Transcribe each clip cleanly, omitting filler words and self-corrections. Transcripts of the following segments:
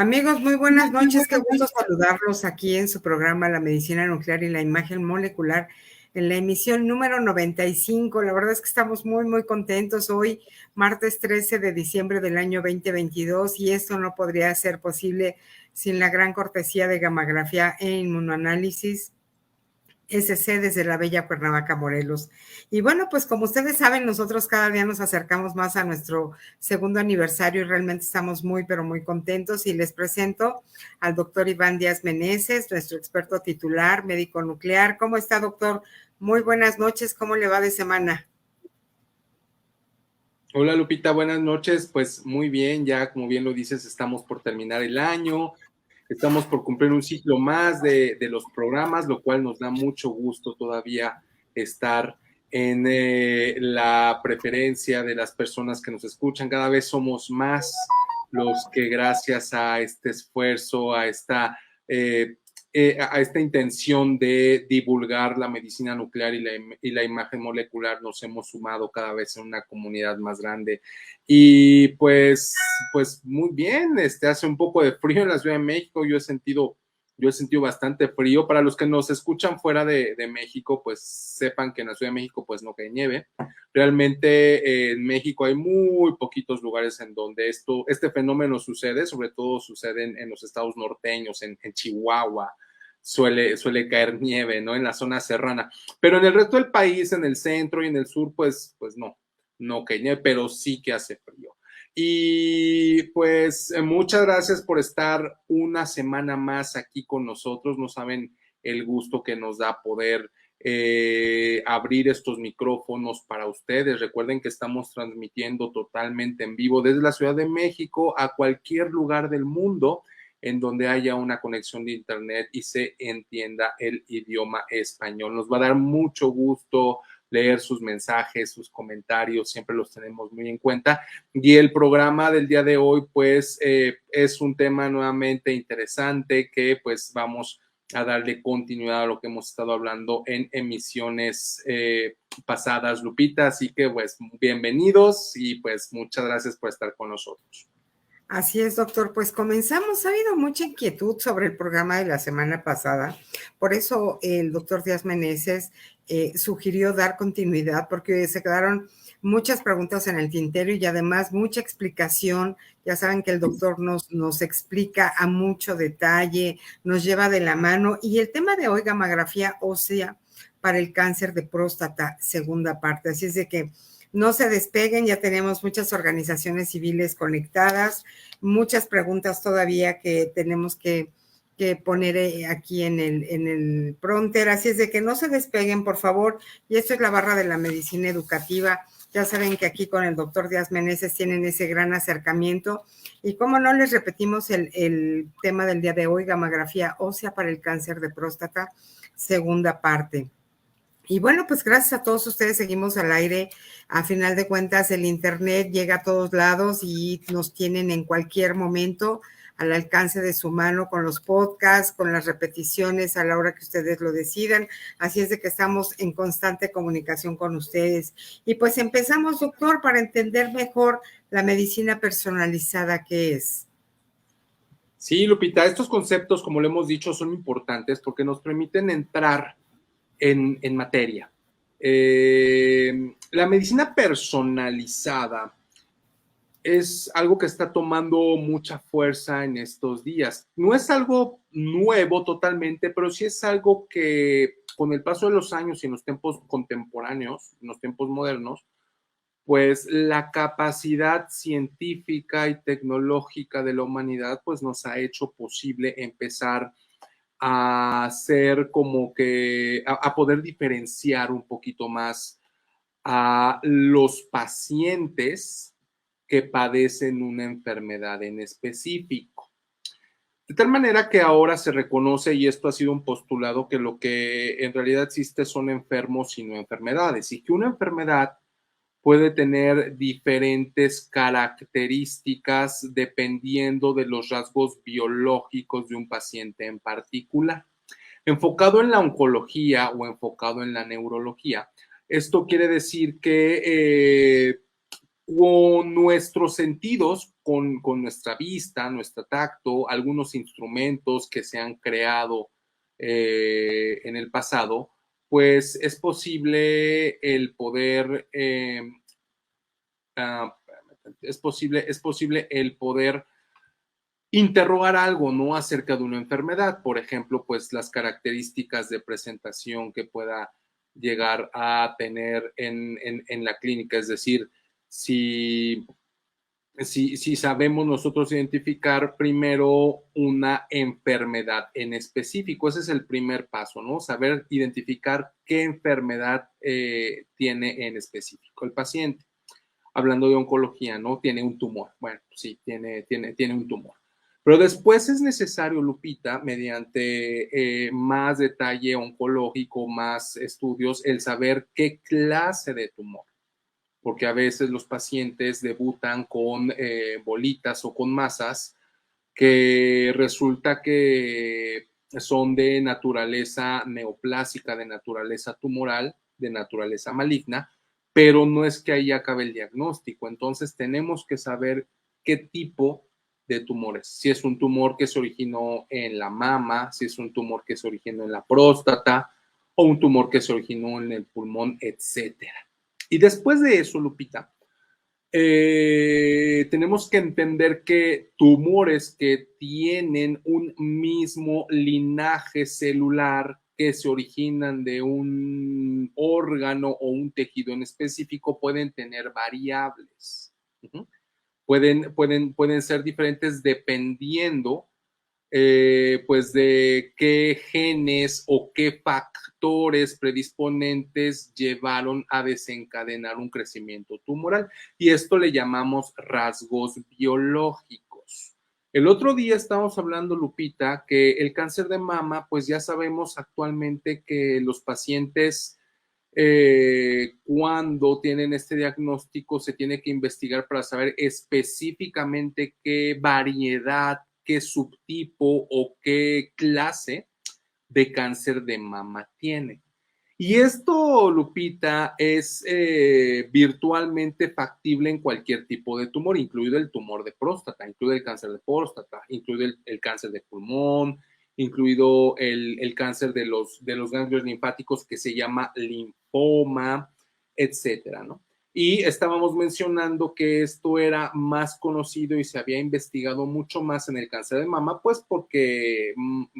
Amigos, muy buenas noches. Qué gusto saludarlos aquí en su programa La Medicina Nuclear y la Imagen Molecular en la emisión número 95. La verdad es que estamos muy contentos hoy, martes 13 de diciembre del año 2022, y esto no podría ser posible sin la gran cortesía de Gammagrafía e Inmunoanálisis SC desde la bella Cuernavaca, Morelos. Y bueno, pues como ustedes saben, nosotros cada día nos acercamos más a nuestro segundo aniversario y realmente estamos pero muy contentos. Y les presento al doctor Iván Díaz Meneses, nuestro experto titular, médico nuclear. ¿Cómo está, doctor? Muy buenas noches. ¿Cómo le va de semana? Hola Lupita, buenas noches. Pues muy bien, ya como bien lo dices, estamos por terminar el año, estamos por cumplir un ciclo más de los programas, lo cual nos da mucho gusto todavía estar en la preferencia de las personas que nos escuchan. Cada vez somos más los que gracias a este esfuerzo, a esta intención de divulgar la medicina nuclear y la imagen molecular, nos hemos sumado cada vez en una comunidad más grande. Y pues muy bien, hace un poco de frío en la Ciudad de México, yo he sentido bastante frío. Para los que nos escuchan fuera de México, pues sepan que en la Ciudad de México pues no cae nieve. Realmente en México hay muy poquitos lugares en donde este fenómeno sucede, sobre todo sucede en los estados norteños, en Chihuahua, suele caer nieve, ¿no? En la zona serrana. Pero en el resto del país, en el centro y en el sur, pues no cae nieve, pero sí que hace frío. Y pues muchas gracias por estar una semana más aquí con nosotros. No saben el gusto que nos da poder abrir estos micrófonos para ustedes. Recuerden que estamos transmitiendo totalmente en vivo desde la Ciudad de México a cualquier lugar del mundo en donde haya una conexión de internet y se entienda el idioma español. Nos va a dar mucho gusto leer sus mensajes, sus comentarios, siempre los tenemos muy en cuenta. Y el programa del día de hoy, pues, es un tema nuevamente interesante que, pues, vamos a darle continuidad a lo que hemos estado hablando en emisiones pasadas, Lupita. Así que, pues, bienvenidos y, pues, muchas gracias por estar con nosotros. Así es, doctor. Pues comenzamos. Ha habido mucha inquietud sobre el programa de la semana pasada. Por eso el doctor Díaz Meneses sugirió dar continuidad, porque se quedaron muchas preguntas en el tintero y además mucha explicación. Ya saben que el doctor nos explica a mucho detalle, nos lleva de la mano. Y el tema de hoy, gammagrafía ósea para el cáncer de próstata, segunda parte. Así es de que no se despeguen, ya tenemos muchas organizaciones civiles conectadas, muchas preguntas todavía que tenemos que poner aquí en el pronter, así es de que no se despeguen, por favor, y esto es la barra de la medicina educativa. Ya saben que aquí con el doctor Díaz Meneses tienen ese gran acercamiento, y como no, les repetimos el tema del día de hoy, gammagrafía ósea para el cáncer de próstata, segunda parte. Y bueno, pues gracias a todos ustedes seguimos al aire. A final de cuentas, el internet llega a todos lados y nos tienen en cualquier momento al alcance de su mano con los podcasts, con las repeticiones a la hora que ustedes lo decidan. Así es de que estamos en constante comunicación con ustedes. Y pues empezamos, doctor, para entender mejor la medicina personalizada que es. Sí, Lupita, estos conceptos, como lo hemos dicho, son importantes porque nos permiten entrar en materia. La medicina personalizada es algo que está tomando mucha fuerza en estos días. No es algo nuevo totalmente, pero sí es algo que con el paso de los años y en los tiempos contemporáneos, en los tiempos modernos, pues la capacidad científica y tecnológica de la humanidad pues nos ha hecho posible empezar a ser como que a poder diferenciar un poquito más a los pacientes que padecen una enfermedad en específico. De tal manera que ahora se reconoce, y esto ha sido un postulado, que lo que en realidad existe son enfermos y no enfermedades, y que una enfermedad puede tener diferentes características dependiendo de los rasgos biológicos de un paciente en particular. Enfocado en la oncología o enfocado en la neurología, esto quiere decir que con nuestros sentidos, con nuestra vista, nuestro tacto, algunos instrumentos que se han creado en el pasado, pues es posible el poder, es posible el poder interrogar algo, ¿no? Acerca de una enfermedad, por ejemplo, pues las características de presentación que pueda llegar a tener en la clínica, es decir, si si sabemos nosotros identificar primero una enfermedad en específico. Ese es el primer paso, ¿no? Saber identificar qué enfermedad tiene en específico el paciente. Hablando de oncología, ¿no? Tiene un tumor. Bueno, sí, tiene un tumor. Pero después es necesario, Lupita, mediante más detalle oncológico, más estudios, el saber qué clase de tumor, porque a veces los pacientes debutan con bolitas o con masas que resulta que son de naturaleza neoplásica, de naturaleza tumoral, de naturaleza maligna, pero no es que ahí acabe el diagnóstico. Entonces tenemos que saber qué tipo de tumores, si es un tumor que se originó en la mama, si es un tumor que se originó en la próstata o un tumor que se originó en el pulmón, etcétera. Y después de eso, Lupita, tenemos que entender que tumores que tienen un mismo linaje celular, que se originan de un órgano o un tejido en específico, pueden tener variables. Pueden ser diferentes dependiendo pues de qué genes o qué factores predisponentes llevaron a desencadenar un crecimiento tumoral. Y esto le llamamos rasgos biológicos. El otro día estábamos hablando, Lupita, que el cáncer de mama, pues ya sabemos actualmente que los pacientes cuando tienen este diagnóstico se tiene que investigar para saber específicamente qué variedad, qué subtipo o qué clase de cáncer de mama tiene. Y esto, Lupita, es virtualmente factible en cualquier tipo de tumor, incluido el tumor de próstata, incluido el cáncer de próstata, incluido el cáncer de pulmón, incluido el cáncer de los ganglios linfáticos que se llama linfoma, etcétera, ¿no? Y estábamos mencionando que esto era más conocido y se había investigado mucho más en el cáncer de mama, pues porque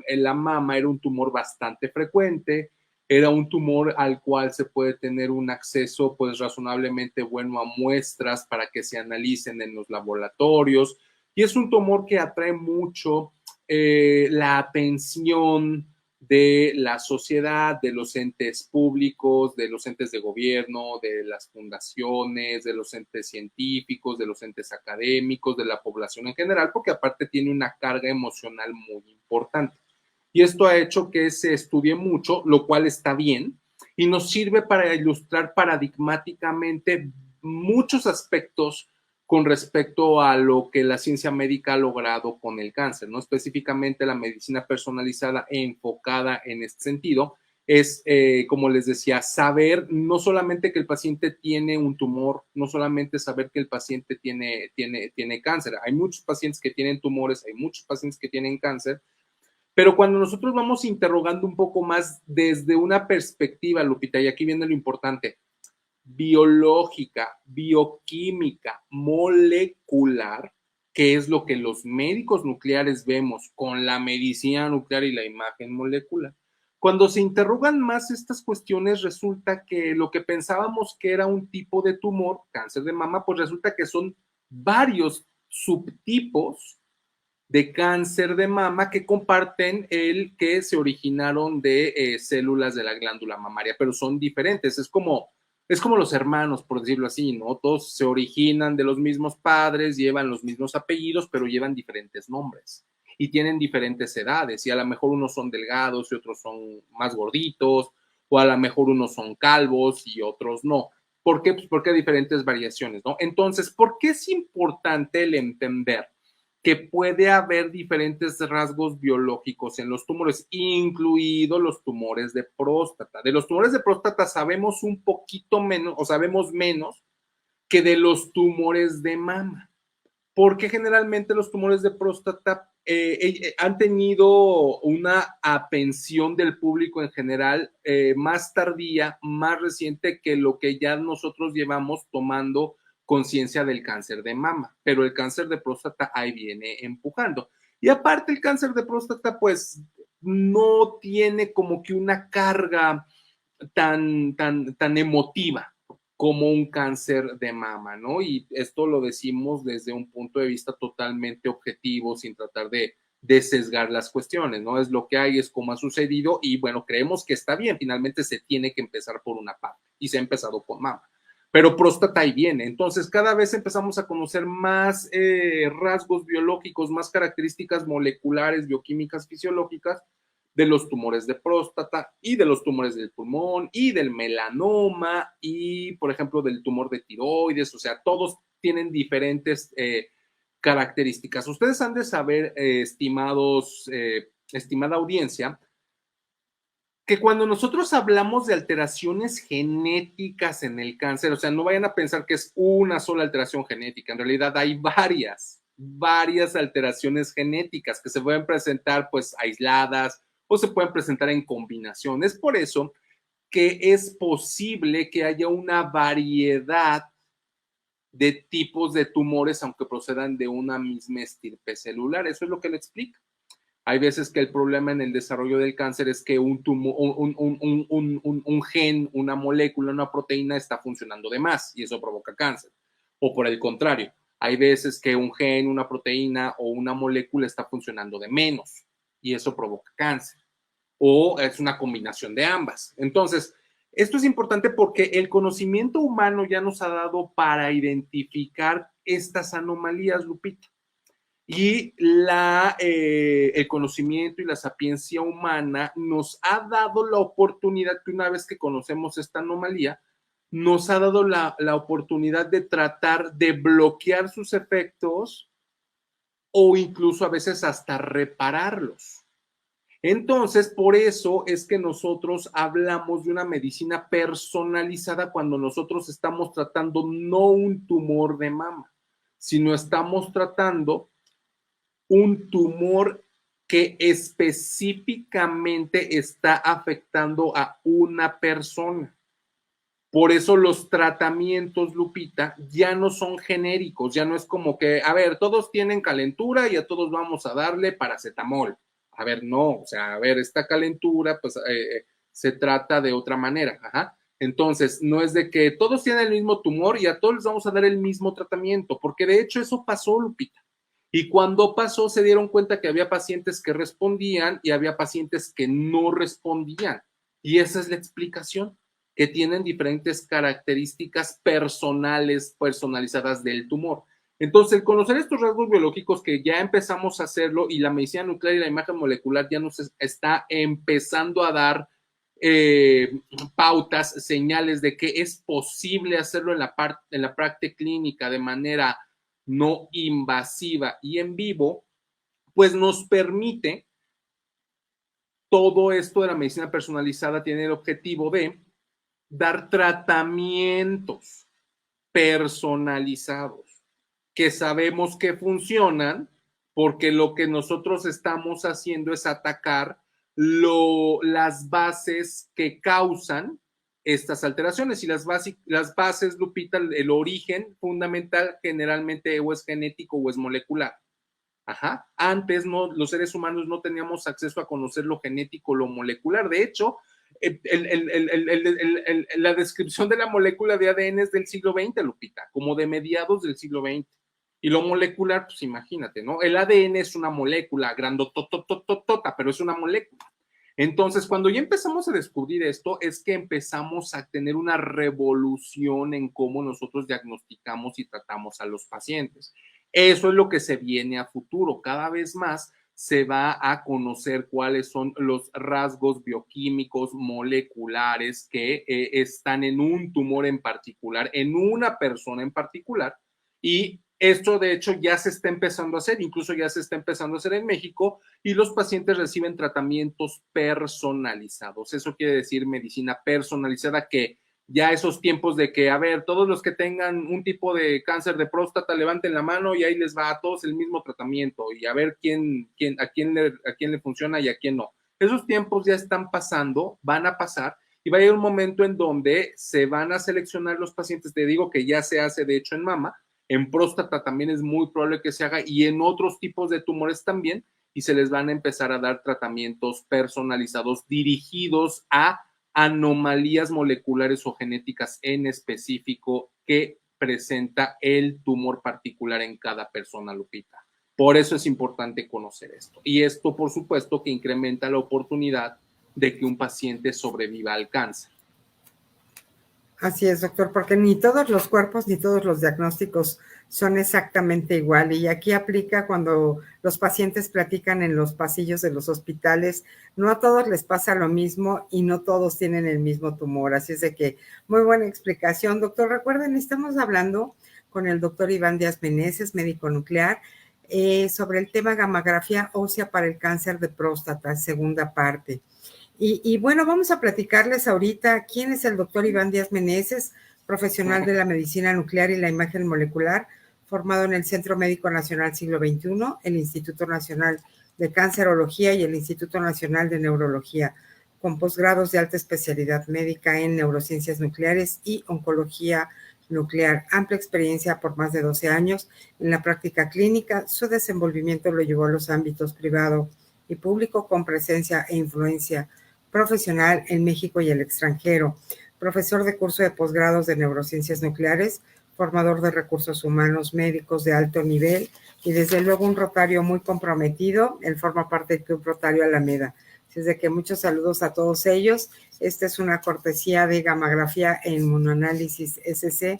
la mama era un tumor bastante frecuente, era un tumor al cual se puede tener un acceso pues razonablemente bueno a muestras para que se analicen en los laboratorios, y es un tumor que atrae mucho la atención de la sociedad, de los entes públicos, de los entes de gobierno, de las fundaciones, de los entes científicos, de los entes académicos, de la población en general, porque aparte tiene una carga emocional muy importante. Y esto ha hecho que se estudie mucho, lo cual está bien, y nos sirve para ilustrar paradigmáticamente muchos aspectos con respecto a lo que la ciencia médica ha logrado con el cáncer, ¿no? Específicamente la medicina personalizada e enfocada en este sentido es, como les decía, saber no solamente que el paciente tiene un tumor, no solamente saber que el paciente tiene cáncer. Hay muchos pacientes que tienen tumores, hay muchos pacientes que tienen cáncer, pero cuando nosotros vamos interrogando un poco más desde una perspectiva, Lupita, y aquí viene lo importante, biológica, bioquímica, molecular, que es lo que los médicos nucleares vemos con la medicina nuclear y la imagen molecular. Cuando se interrogan más estas cuestiones, resulta que lo que pensábamos que era un tipo de tumor, cáncer de mama, pues resulta que son varios subtipos de cáncer de mama que comparten el que se originaron de células de la glándula mamaria, pero son diferentes. Es como los hermanos, por decirlo así, ¿no? Todos se originan de los mismos padres, llevan los mismos apellidos, pero llevan diferentes nombres y tienen diferentes edades. Y a lo mejor unos son delgados y otros son más gorditos, o a lo mejor unos son calvos y otros no. ¿Por qué? Pues porque hay diferentes variaciones, ¿no? Entonces, ¿por qué es importante el entender que puede haber diferentes rasgos biológicos en los tumores, incluidos los tumores de próstata? De los tumores de próstata sabemos un poquito menos, o sabemos menos que de los tumores de mama, porque generalmente los tumores de próstata han tenido una atención del público en general más tardía, más reciente que lo que ya nosotros llevamos tomando conciencia del cáncer de mama, pero el cáncer de próstata ahí viene empujando. Y aparte el cáncer de próstata pues no tiene como que una carga tan emotiva como un cáncer de mama, ¿no? Y esto lo decimos desde un punto de vista totalmente objetivo, sin tratar de sesgar las cuestiones, ¿no? Es lo que hay, es como ha sucedido y bueno, creemos que está bien, finalmente se tiene que empezar por una parte y se ha empezado con mama, pero próstata ahí viene, entonces cada vez empezamos a conocer más rasgos biológicos, más características moleculares, bioquímicas, fisiológicas, de los tumores de próstata y de los tumores del pulmón y del melanoma y, por ejemplo, del tumor de tiroides, o sea, todos tienen diferentes características. Ustedes han de saber, estimada audiencia, que cuando nosotros hablamos de alteraciones genéticas en el cáncer, o sea, no vayan a pensar que es una sola alteración genética, en realidad hay varias alteraciones genéticas que se pueden presentar pues aisladas o se pueden presentar en combinación. Es por eso que es posible que haya una variedad de tipos de tumores, aunque procedan de una misma estirpe celular. Eso es lo que le explica. Hay veces que el problema en el desarrollo del cáncer es que un gen, una molécula, una proteína está funcionando de más y eso provoca cáncer. O por el contrario, hay veces que un gen, una proteína o una molécula está funcionando de menos y eso provoca cáncer. O es una combinación de ambas. Entonces, esto es importante porque el conocimiento humano ya nos ha dado para identificar estas anomalías, Lupita. Y el conocimiento y la sapiencia humana nos ha dado la oportunidad que una vez que conocemos esta anomalía, nos ha dado la oportunidad de tratar de bloquear sus efectos o incluso a veces hasta repararlos. Entonces, por eso es que nosotros hablamos de una medicina personalizada cuando nosotros estamos tratando no un tumor de mama, sino estamos tratando un tumor que específicamente está afectando a una persona. Por eso los tratamientos, Lupita, ya no son genéricos, ya no es como que, a ver, todos tienen calentura y a todos vamos a darle paracetamol. A ver, no, o sea, a ver, esta calentura, pues se trata de otra manera. Ajá. Entonces, no es de que todos tienen el mismo tumor y a todos les vamos a dar el mismo tratamiento, porque de hecho eso pasó, Lupita. Y cuando pasó, se dieron cuenta que había pacientes que respondían y había pacientes que no respondían. Y esa es la explicación, que tienen diferentes características personalizadas del tumor. Entonces, el conocer estos rasgos biológicos que ya empezamos a hacerlo y la medicina nuclear y la imagen molecular ya nos está empezando a dar pautas, señales de que es posible hacerlo en la práctica clínica de manera no invasiva y en vivo, pues nos permite todo esto de la medicina personalizada tiene el objetivo de dar tratamientos personalizados que sabemos que funcionan porque lo que nosotros estamos haciendo es atacar las bases que causan estas alteraciones y las bases, Lupita, el origen fundamental generalmente o es genético o es molecular. Ajá. Antes no, los seres humanos no teníamos acceso a conocer lo genético, lo molecular. De hecho, la descripción de la molécula de ADN es del siglo XX, Lupita, como de mediados del siglo XX. Y lo molecular, pues imagínate, ¿no? El ADN es una molécula grandototototota, pero es una molécula. Entonces, cuando ya empezamos a descubrir esto, es que empezamos a tener una revolución en cómo nosotros diagnosticamos y tratamos a los pacientes. Eso es lo que se viene a futuro. Cada vez más se va a conocer cuáles son los rasgos bioquímicos moleculares que están en un tumor en particular, en una persona en particular, y esto de hecho ya se está empezando a hacer, incluso ya se está empezando a hacer en México y los pacientes reciben tratamientos personalizados. Eso quiere decir medicina personalizada que ya esos tiempos de que, a ver, todos los que tengan un tipo de cáncer de próstata, levanten la mano y ahí les va a todos el mismo tratamiento y a ver a quién le funciona y a quién no. Esos tiempos ya están pasando, van a pasar y va a llegar un momento en donde se van a seleccionar los pacientes. Te digo que ya se hace, de hecho, en mama, en próstata también es muy probable que se haga y en otros tipos de tumores también, y se les van a empezar a dar tratamientos personalizados dirigidos a anomalías moleculares o genéticas en específico que presenta el tumor particular en cada persona, Lupita. Por eso es importante conocer esto. Y esto, por supuesto, que incrementa la oportunidad de que un paciente sobreviva al cáncer. Así es, doctor, porque ni todos los cuerpos ni todos los diagnósticos son exactamente igual. Y aquí aplica cuando los pacientes platican en los pasillos de los hospitales, no a todos les pasa lo mismo y no todos tienen el mismo tumor. Así es de que muy buena explicación, doctor. Recuerden, estamos hablando con el doctor Iván Díaz Meneses, médico nuclear, sobre el tema gamografía ósea para el cáncer de próstata, segunda parte. Y bueno, vamos a platicarles ahorita quién es el doctor Iván Díaz Meneses, profesional de la medicina nuclear y la imagen molecular, formado en el Centro Médico Nacional Siglo XXI, el Instituto Nacional de Cancerología y el Instituto Nacional de Neurología, con posgrados de alta especialidad médica en neurociencias nucleares y oncología nuclear. Amplia experiencia por más de 12 años en la práctica clínica. Su desenvolvimiento lo llevó a los ámbitos privado y público con presencia e influencia profesional en México y el extranjero, profesor de curso de posgrados de neurociencias nucleares, formador de recursos humanos médicos de alto nivel y desde luego un rotario muy comprometido. Él forma parte del Club Rotario Alameda. Así es de que muchos saludos a todos ellos. Esta es una cortesía de Gamografía e Inmunoanálisis SC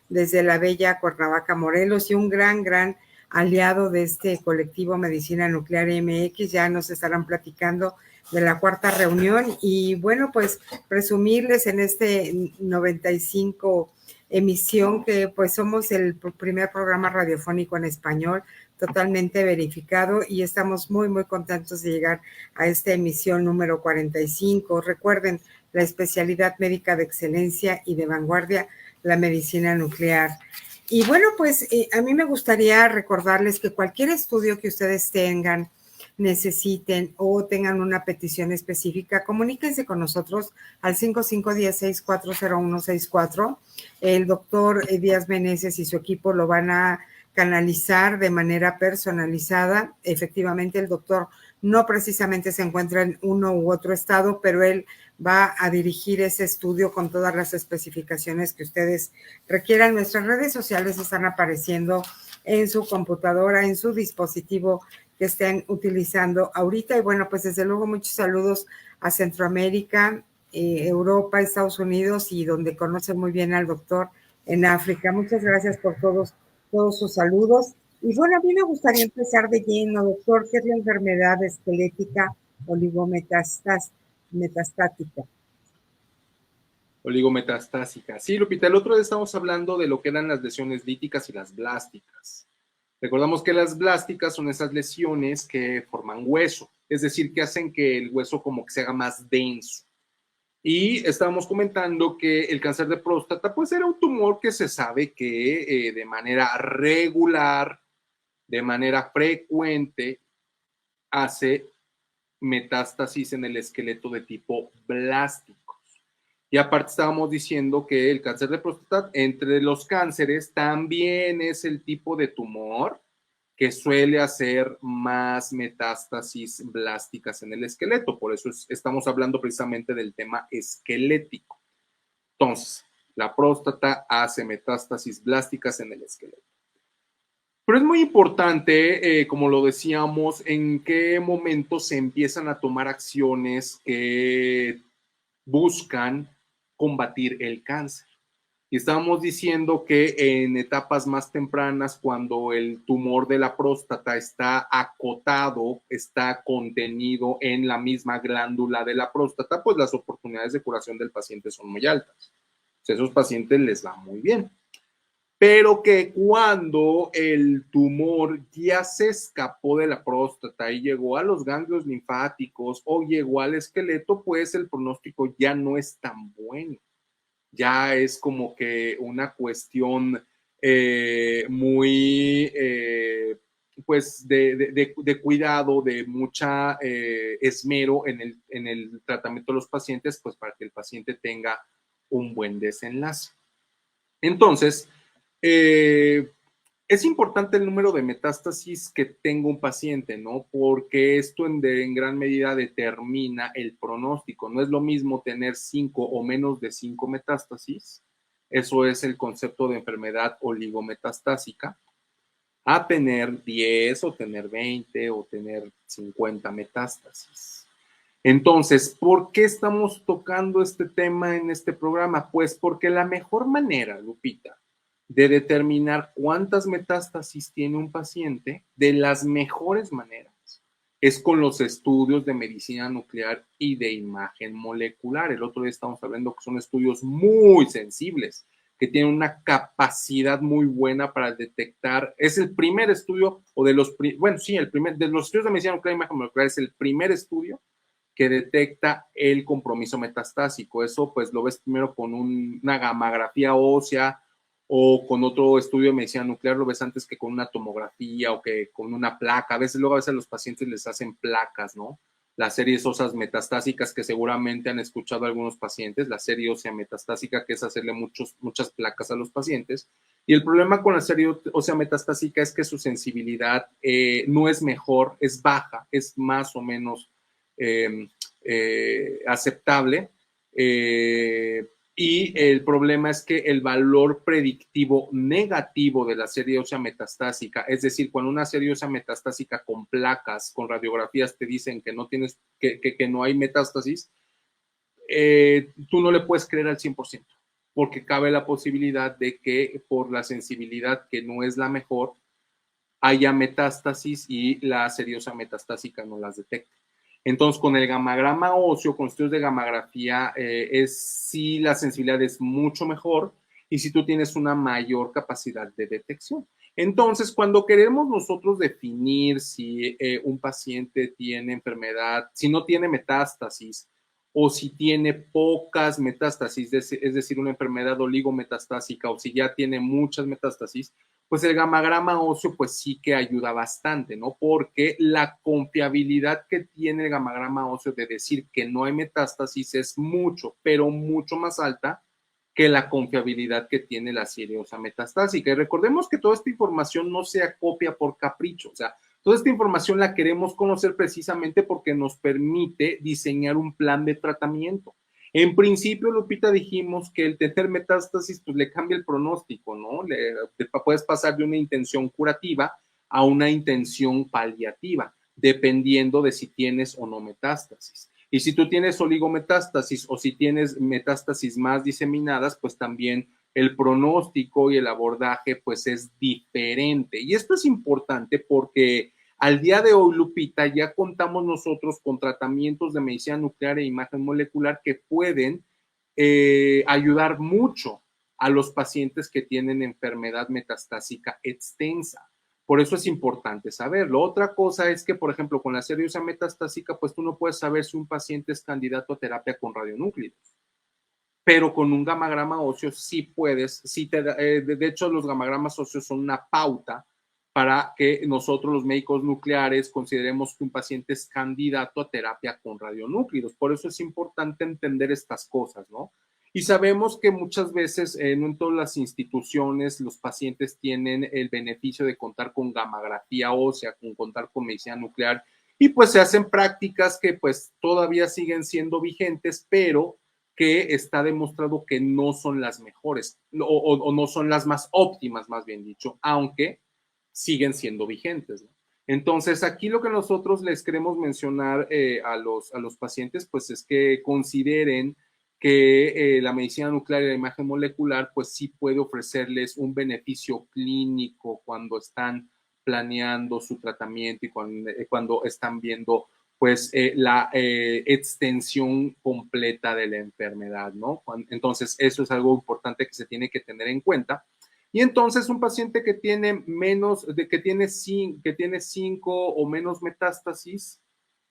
desde la bella Cuernavaca, Morelos, y un gran aliado de este colectivo Medicina Nuclear MX. Ya nos estarán platicando de la cuarta reunión y bueno, pues presumirles en este 95 emisión que pues somos el primer programa radiofónico en español totalmente verificado y estamos muy contentos de llegar a esta emisión número 45. Recuerden, la especialidad médica de excelencia y de vanguardia, la medicina nuclear. Y bueno, pues a mí me gustaría recordarles que cualquier estudio que ustedes tengan, necesiten o tengan una petición específica, comuníquense con nosotros al 5516-40164. El doctor Díaz Meneses y su equipo lo van a canalizar de manera personalizada. Efectivamente, el doctor no precisamente se encuentra en uno u otro estado, pero él va a dirigir ese estudio con todas las especificaciones que ustedes requieran. Nuestras redes sociales están apareciendo en su computadora, en su dispositivo que estén utilizando ahorita. Y bueno, pues desde luego muchos saludos a Centroamérica, Europa, Estados Unidos y donde conocen muy bien al doctor en África. Muchas gracias por todos sus saludos. Y bueno, a mí me gustaría empezar de lleno, doctor, ¿qué es la enfermedad esquelética oligometastática? Oligometastásica. Sí, Lupita, el otro día estamos hablando de lo que eran las lesiones líticas y las blásticas. Recordamos que las blásticas son esas lesiones que forman hueso, es decir, que hacen que el hueso como que se haga más denso. Y estábamos comentando que el cáncer de próstata, pues era un tumor que se sabe que de manera regular, de manera frecuente, hace metástasis en el esqueleto de tipo blástico. Y aparte estábamos diciendo que el cáncer de próstata, entre los cánceres, también es el tipo de tumor que suele hacer más metástasis blásticas en el esqueleto. Por eso estamos hablando precisamente del tema esquelético. Entonces, la próstata hace metástasis blásticas en el esqueleto. Pero es muy importante, como lo decíamos, en qué momento se empiezan a tomar acciones que buscan combatir el cáncer. Y estábamos diciendo que en etapas más tempranas, cuando el tumor de la próstata está acotado, está contenido en la misma glándula de la próstata, pues las oportunidades de curación del paciente son muy altas. A esos pacientes les va muy bien. Pero que cuando el tumor ya se escapó de la próstata y llegó a los ganglios linfáticos o llegó al esqueleto, pues el pronóstico ya no es tan bueno. ya es como que una cuestión muy, pues, de cuidado, de mucha esmero en el tratamiento de los pacientes, pues para que el paciente tenga un buen desenlace. Entonces, eh, es importante el número de metástasis que tenga un paciente, ¿no? Porque esto en gran medida determina el pronóstico. No es lo mismo tener 5 o menos de 5 metástasis, eso es el concepto de enfermedad oligometastásica, a tener 10 o tener 20 o tener 50 metástasis. Entonces, ¿por qué estamos tocando este tema en este programa? Pues porque la mejor manera, Lupita, de determinar cuántas metástasis tiene un paciente, de las mejores maneras, es con los estudios de medicina nuclear y de imagen molecular. El otro día estamos hablando que son estudios muy sensibles, que tienen una capacidad muy buena para detectar. Es el primer estudio, o de los, bueno, sí, el primer, de los estudios de medicina nuclear y imagen molecular, es el primer estudio que detecta el compromiso metastásico. Eso pues lo ves primero con una gamografía ósea o con otro estudio de medicina nuclear, lo ves antes que con una tomografía o que con una placa. A veces a los pacientes les hacen placas, ¿no? Las series óseas metastásicas que seguramente han escuchado algunos pacientes, la serie ósea metastásica, que es hacerle muchas placas a los pacientes. Y el problema con la serie ósea metastásica es que su sensibilidad no es mejor, es baja, es más o menos aceptable. Y el problema es que el valor predictivo negativo de la serie ósea metastásica, es decir, cuando una serie ósea metastásica con placas, con radiografías te dicen que no tienes, que no hay metástasis, tú no le puedes creer al 100%, porque cabe la posibilidad de que por la sensibilidad que no es la mejor, haya metástasis y la serie ósea metastásica no las detecte. Entonces, con el gamagrama óseo, con estudios de gamografía, sí la sensibilidad es mucho mejor y si tú tienes una mayor capacidad de detección. Entonces, cuando queremos nosotros definir si un paciente tiene enfermedad, si no tiene metástasis o si tiene pocas metástasis, es decir, una enfermedad oligometastásica o si ya tiene muchas metástasis, pues el gamagrama óseo pues sí que ayuda bastante, ¿no? Porque la confiabilidad que tiene el gamagrama óseo de decir que no hay metástasis es mucho, pero mucho más alta que la confiabilidad que tiene la serie ósea metastásica. Y recordemos que toda esta información no se acopia por capricho, o sea, toda esta información la queremos conocer precisamente porque nos permite diseñar un plan de tratamiento. En principio, Lupita, dijimos que el tener metástasis pues le cambia el pronóstico, ¿no? Puedes pasar de una intención curativa a una intención paliativa, dependiendo de si tienes o no metástasis. Y si tú tienes oligometástasis o si tienes metástasis más diseminadas, pues también el pronóstico y el abordaje pues es diferente. Y esto es importante porque al día de hoy, Lupita, ya contamos nosotros con tratamientos de medicina nuclear e imagen molecular que pueden ayudar mucho a los pacientes que tienen enfermedad metastásica extensa. Por eso es importante saberlo. Otra cosa es que, por ejemplo, con la serie ósea metastásica, pues tú no puedes saber si un paciente es candidato a terapia con radionúclidos. Pero con un gamagrama óseo sí puedes, sí de hecho los gamagramas óseos son una pauta para que nosotros los médicos nucleares consideremos que un paciente es candidato a terapia con radionúclidos. Por eso es importante entender estas cosas, ¿no? Y sabemos que muchas veces, no en todas las instituciones, los pacientes tienen el beneficio de contar con gamografía ósea, con contar con medicina nuclear, y pues se hacen prácticas que pues todavía siguen siendo vigentes, pero que está demostrado que no son las mejores o no son las más óptimas, más bien dicho, aunque siguen siendo vigentes, ¿no? Entonces, aquí lo que nosotros les queremos mencionar a los pacientes, pues es que consideren que la medicina nuclear y la imagen molecular, pues sí puede ofrecerles un beneficio clínico cuando están planeando su tratamiento y cuando están viendo pues la extensión completa de la enfermedad, ¿no? Entonces, eso es algo importante que se tiene que tener en cuenta. Y entonces un paciente que tiene que tiene 5 o menos metástasis,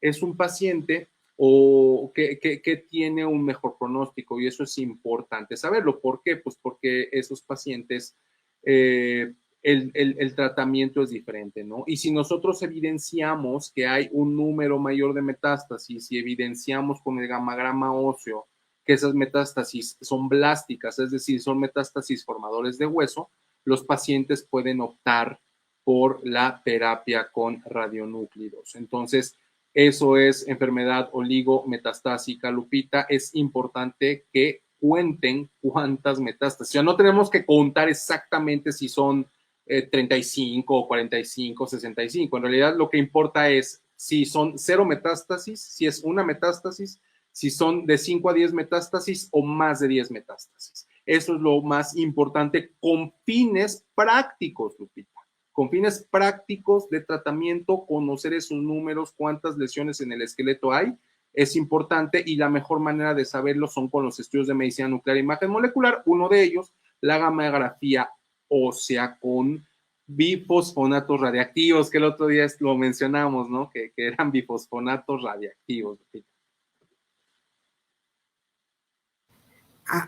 es un paciente o que tiene un mejor pronóstico, y eso es importante saberlo. ¿Por qué? Pues porque esos pacientes, el tratamiento es diferente, ¿no? Y si nosotros evidenciamos que hay un número mayor de metástasis y evidenciamos con el gamagrama óseo que esas metástasis son blásticas, es decir, son metástasis formadores de hueso, los pacientes pueden optar por la terapia con radionúclidos. Entonces, eso es enfermedad oligometastásica, Lupita. Es importante que cuenten cuántas metástasis. O sea, no tenemos que contar exactamente si son 35 o 45, 65. En realidad, lo que importa es si son 0 metástasis, si es una metástasis, si son de 5 a 10 metástasis o más de 10 metástasis. Eso es lo más importante con fines prácticos, Lupita. Con fines prácticos de tratamiento, conocer esos números, cuántas lesiones en el esqueleto hay, es importante, y la mejor manera de saberlo son con los estudios de medicina nuclear e imagen molecular. Uno de ellos, la gamografía ósea con bifosfonatos radiactivos, que el otro día lo mencionamos, ¿no? Que eran bifosfonatos radiactivos.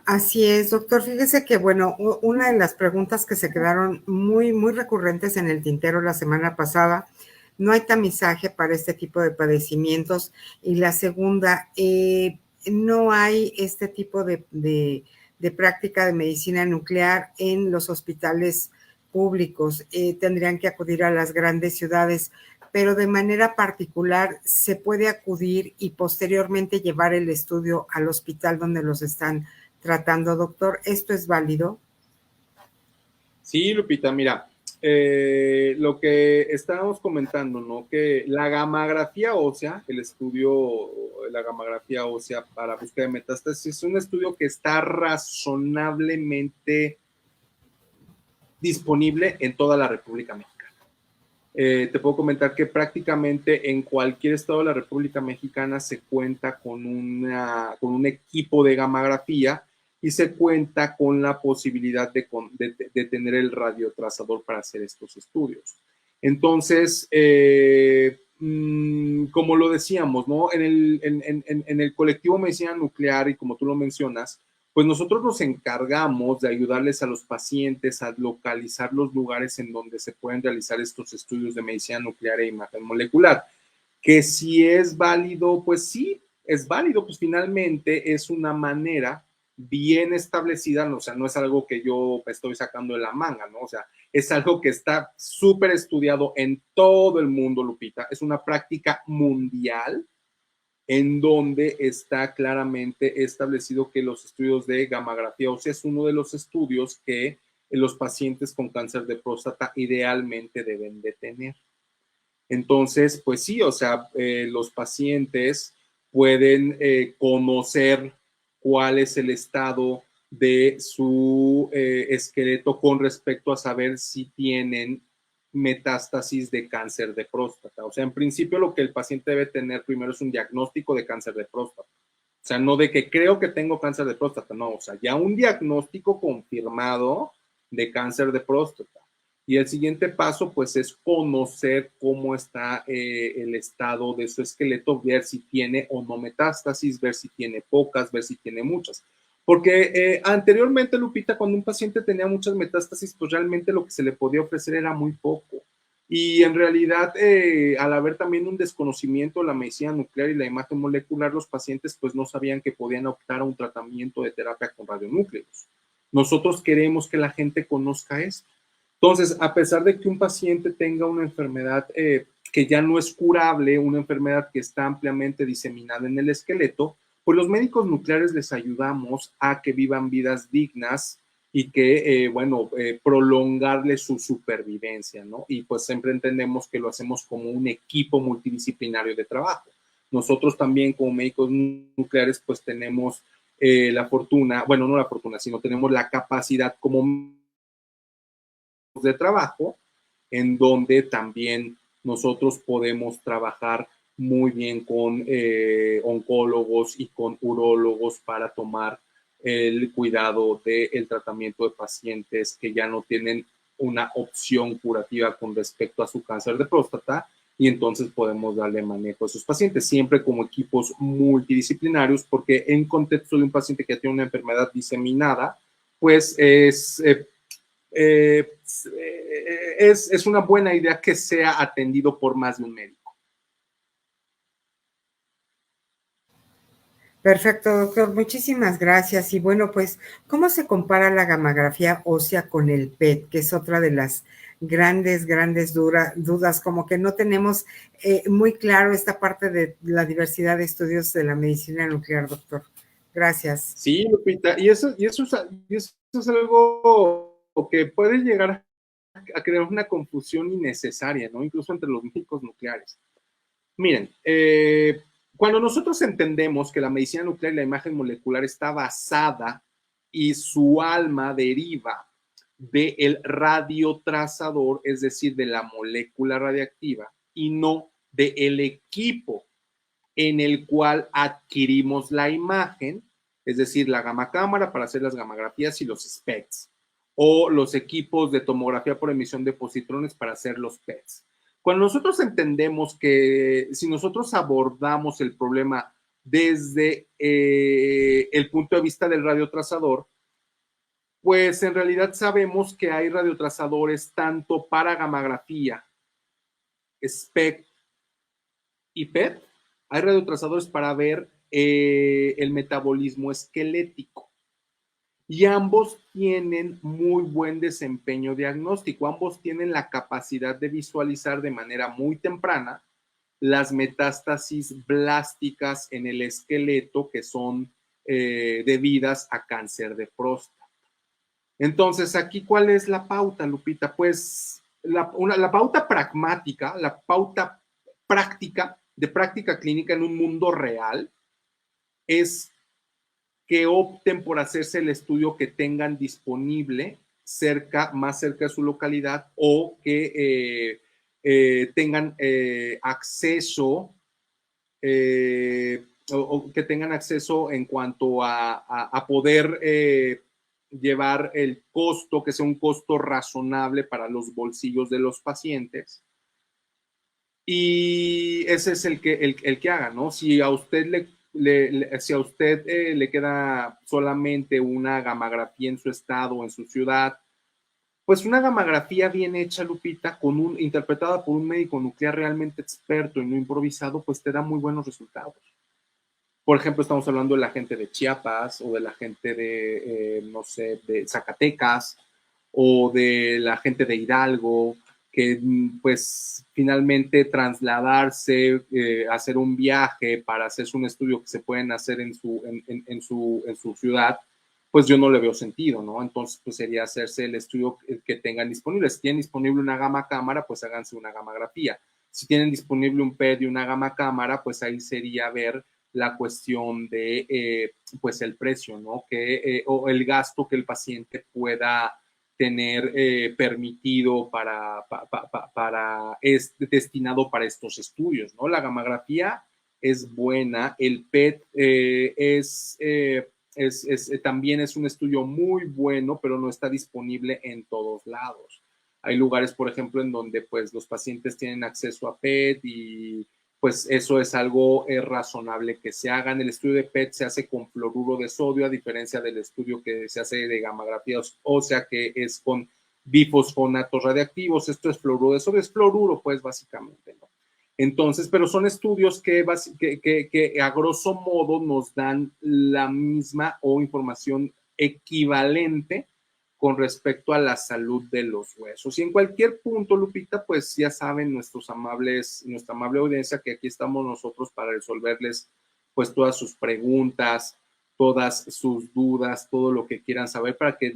Así es, doctor. Fíjese que, bueno, una de las preguntas que se quedaron muy, muy recurrentes en el tintero la semana pasada, no hay tamizaje para este tipo de padecimientos. Y la segunda, no hay este tipo de práctica de medicina nuclear en los hospitales públicos. Tendrían que acudir a las grandes ciudades, pero de manera particular se puede acudir y posteriormente llevar el estudio al hospital donde los están tratando, doctor. ¿Esto es válido? Sí, Lupita, mira, lo que estábamos comentando, ¿no? Que la gamografía ósea, el estudio, la gamografía ósea para búsqueda de metástasis, es un estudio que está razonablemente disponible en toda la República Mexicana. Te puedo comentar que prácticamente en cualquier estado de la República Mexicana se cuenta con un equipo de gamografía y se cuenta con la posibilidad de tener el radiotrazador para hacer estos estudios. Entonces, como lo decíamos, ¿no? En el colectivo Medicina Nuclear, y como tú lo mencionas, pues nosotros nos encargamos de ayudarles a los pacientes a localizar los lugares en donde se pueden realizar estos estudios de medicina nuclear e imagen molecular. Que si es válido, pues sí, es válido, pues finalmente es una manera bien establecida, o sea, no es algo que yo estoy sacando de la manga, ¿no? O sea, es algo que está súper estudiado en todo el mundo, Lupita. Es una práctica mundial en donde está claramente establecido que los estudios de gamografía ósea es uno de los estudios que los pacientes con cáncer de próstata idealmente deben de tener. Entonces, pues sí, o sea, los pacientes pueden conocer cuál es el estado de su esqueleto con respecto a saber si tienen metástasis de cáncer de próstata. O sea, en principio lo que el paciente debe tener primero es un diagnóstico de cáncer de próstata. O sea, no de que creo que tengo cáncer de próstata, no, o sea, ya un diagnóstico confirmado de cáncer de próstata. Y el siguiente paso, pues, es conocer cómo está el estado de su esqueleto, ver si tiene o no metástasis, ver si tiene pocas, ver si tiene muchas. Porque anteriormente, Lupita, cuando un paciente tenía muchas metástasis, pues realmente lo que se le podía ofrecer era muy poco. Y en realidad, al haber también un desconocimiento de la medicina nuclear y la imagen molecular, los pacientes pues no sabían que podían optar a un tratamiento de terapia con radionúcleos. Nosotros queremos que la gente conozca esto. Entonces, a pesar de que un paciente tenga una enfermedad que ya no es curable, una enfermedad que está ampliamente diseminada en el esqueleto, pues los médicos nucleares les ayudamos a que vivan vidas dignas y que, prolongarle su supervivencia, ¿no? Y pues siempre entendemos que lo hacemos como un equipo multidisciplinario de trabajo. Nosotros también como médicos nucleares pues tenemos la fortuna, bueno, no la fortuna, sino tenemos la capacidad como de trabajo en donde también nosotros podemos trabajar muy bien con oncólogos y con urólogos para tomar el cuidado del tratamiento de pacientes que ya no tienen una opción curativa con respecto a su cáncer de próstata y entonces podemos darle manejo a esos pacientes, siempre como equipos multidisciplinarios, porque en contexto de un paciente que tiene una enfermedad diseminada, pues eh, es una buena idea que sea atendido por más de un médico. Perfecto, doctor. Muchísimas gracias. Y bueno, pues, ¿cómo se compara la gamografía ósea con el PET, que es otra de las grandes dudas? Como que no tenemos muy claro esta parte de la diversidad de estudios de la medicina nuclear, doctor. Gracias. Sí, Lupita, y eso es algo que puede llegar a crear una confusión innecesaria, ¿no? Incluso entre los médicos nucleares. Miren, cuando nosotros entendemos que la medicina nuclear y la imagen molecular está basada y su alma deriva del radiotrazador, es decir, de la molécula radiactiva, y no del equipo en el cual adquirimos la imagen, es decir, la gamma cámara para hacer las gamografías y los SPECTs, o los equipos de tomografía por emisión de positrones para hacer los PETs. Cuando nosotros entendemos que si nosotros abordamos el problema desde el punto de vista del radiotrazador, pues en realidad sabemos que hay radiotrazadores tanto para gamografía, SPECT y PET. Hay radiotrazadores para ver el metabolismo esquelético. Y ambos tienen muy buen desempeño diagnóstico, ambos tienen la capacidad de visualizar de manera muy temprana las metástasis blásticas en el esqueleto que son debidas a cáncer de próstata. Entonces, aquí, ¿cuál es la pauta, Lupita? Pues la pauta pragmática, la pauta práctica, de práctica clínica en un mundo real, es que opten por hacerse el estudio que tengan disponible más cerca de su localidad, o que tengan acceso o que tengan acceso en cuanto a poder llevar el costo, que sea un costo razonable para los bolsillos de los pacientes. Y ese es el que haga, ¿no? Si a usted si a usted le queda solamente una gamografía en su estado o en su ciudad, pues una gamografía bien hecha, Lupita, interpretada por un médico nuclear realmente experto y no improvisado, pues te da muy buenos resultados. Por ejemplo, estamos hablando de la gente de Chiapas o de la gente de, no sé, de Zacatecas o de la gente de Hidalgo, que pues finalmente trasladarse, hacer un viaje para hacerse un estudio que se pueden hacer en su ciudad, pues yo no le veo sentido, ¿no? Entonces, pues sería hacerse el estudio que tengan disponible. Si tienen disponible una gamma cámara, pues háganse una gamografía. Si tienen disponible un PET y una gamma cámara, pues ahí sería ver la cuestión de, pues el precio, ¿no? O el gasto que el paciente pueda tener permitido destinado para estos estudios, ¿no? La gamografía es buena, el PET también es un estudio muy bueno, pero no está disponible en todos lados. Hay lugares, por ejemplo, en donde pues los pacientes tienen acceso a PET y pues eso es algo razonable que se haga. El estudio de PET se hace con fluoruro de sodio, a diferencia del estudio que se hace de gamografía ósea, que es con bifosfonatos radiactivos. Esto es fluoruro de sodio, es fluoruro, pues básicamente, ¿no? Entonces, pero son estudios que a grosso modo nos dan la misma o información equivalente con respecto a la salud de los huesos. Y en cualquier punto, Lupita, pues ya saben nuestra amable audiencia que aquí estamos nosotros para resolverles pues todas sus preguntas, todas sus dudas, todo lo que quieran saber para que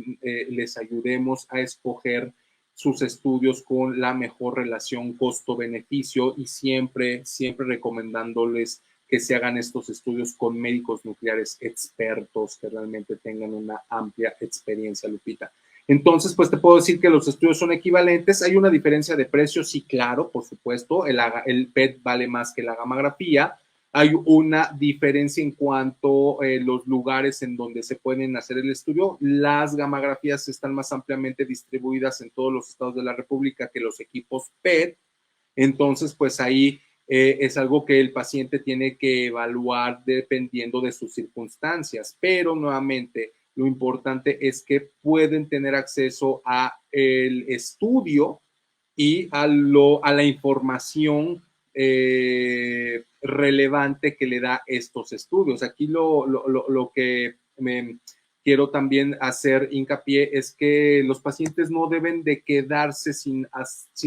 les ayudemos a escoger sus estudios con la mejor relación costo-beneficio, y siempre recomendándoles que se hagan estos estudios con médicos nucleares expertos que realmente tengan una amplia experiencia, Lupita. Entonces, pues te puedo decir que los estudios son equivalentes. Hay una diferencia de precio, sí, claro, por supuesto. El PET vale más que la gamografía. Hay una diferencia en cuanto a los lugares en donde se pueden hacer el estudio. Las gamografías están más ampliamente distribuidas en todos los estados de la República que los equipos PET. Entonces, pues ahí es algo que el paciente tiene que evaluar dependiendo de sus circunstancias, pero nuevamente lo importante es que pueden tener acceso a el estudio y a la información relevante que le da estos estudios. Aquí lo que me quiero también hacer hincapié es que los pacientes no deben de quedarse sin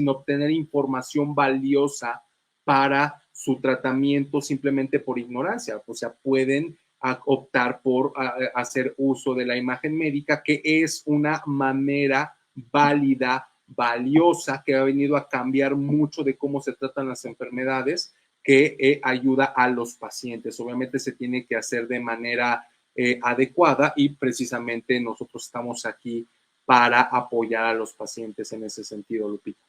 obtener información valiosa para su tratamiento simplemente por ignorancia. O sea, pueden optar por hacer uso de la imagen médica, que es una manera válida, valiosa, que ha venido a cambiar mucho de cómo se tratan las enfermedades, que ayuda a los pacientes. Obviamente se tiene que hacer de manera adecuada y precisamente nosotros estamos aquí para apoyar a los pacientes en ese sentido, Lupita.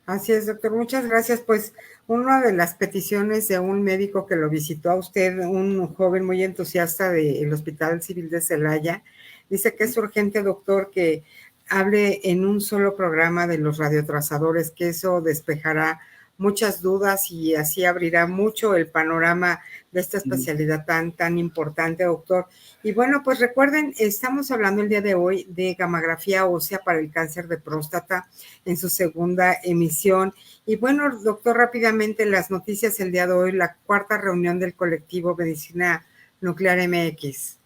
Así es, doctor. Muchas gracias. Pues una de las peticiones de un médico que lo visitó a usted, un joven muy entusiasta del Hospital Civil de Celaya, dice que es urgente, doctor, que hable en un solo programa de los radiotrazadores, que eso despejará muchas dudas y así abrirá mucho el panorama de esta especialidad tan importante, doctor. Y bueno, pues recuerden, estamos hablando el día de hoy de gamografía ósea para el cáncer de próstata en su segunda emisión. Y bueno, doctor, rápidamente las noticias el día de hoy, la cuarta reunión del colectivo Medicina Nuclear MX.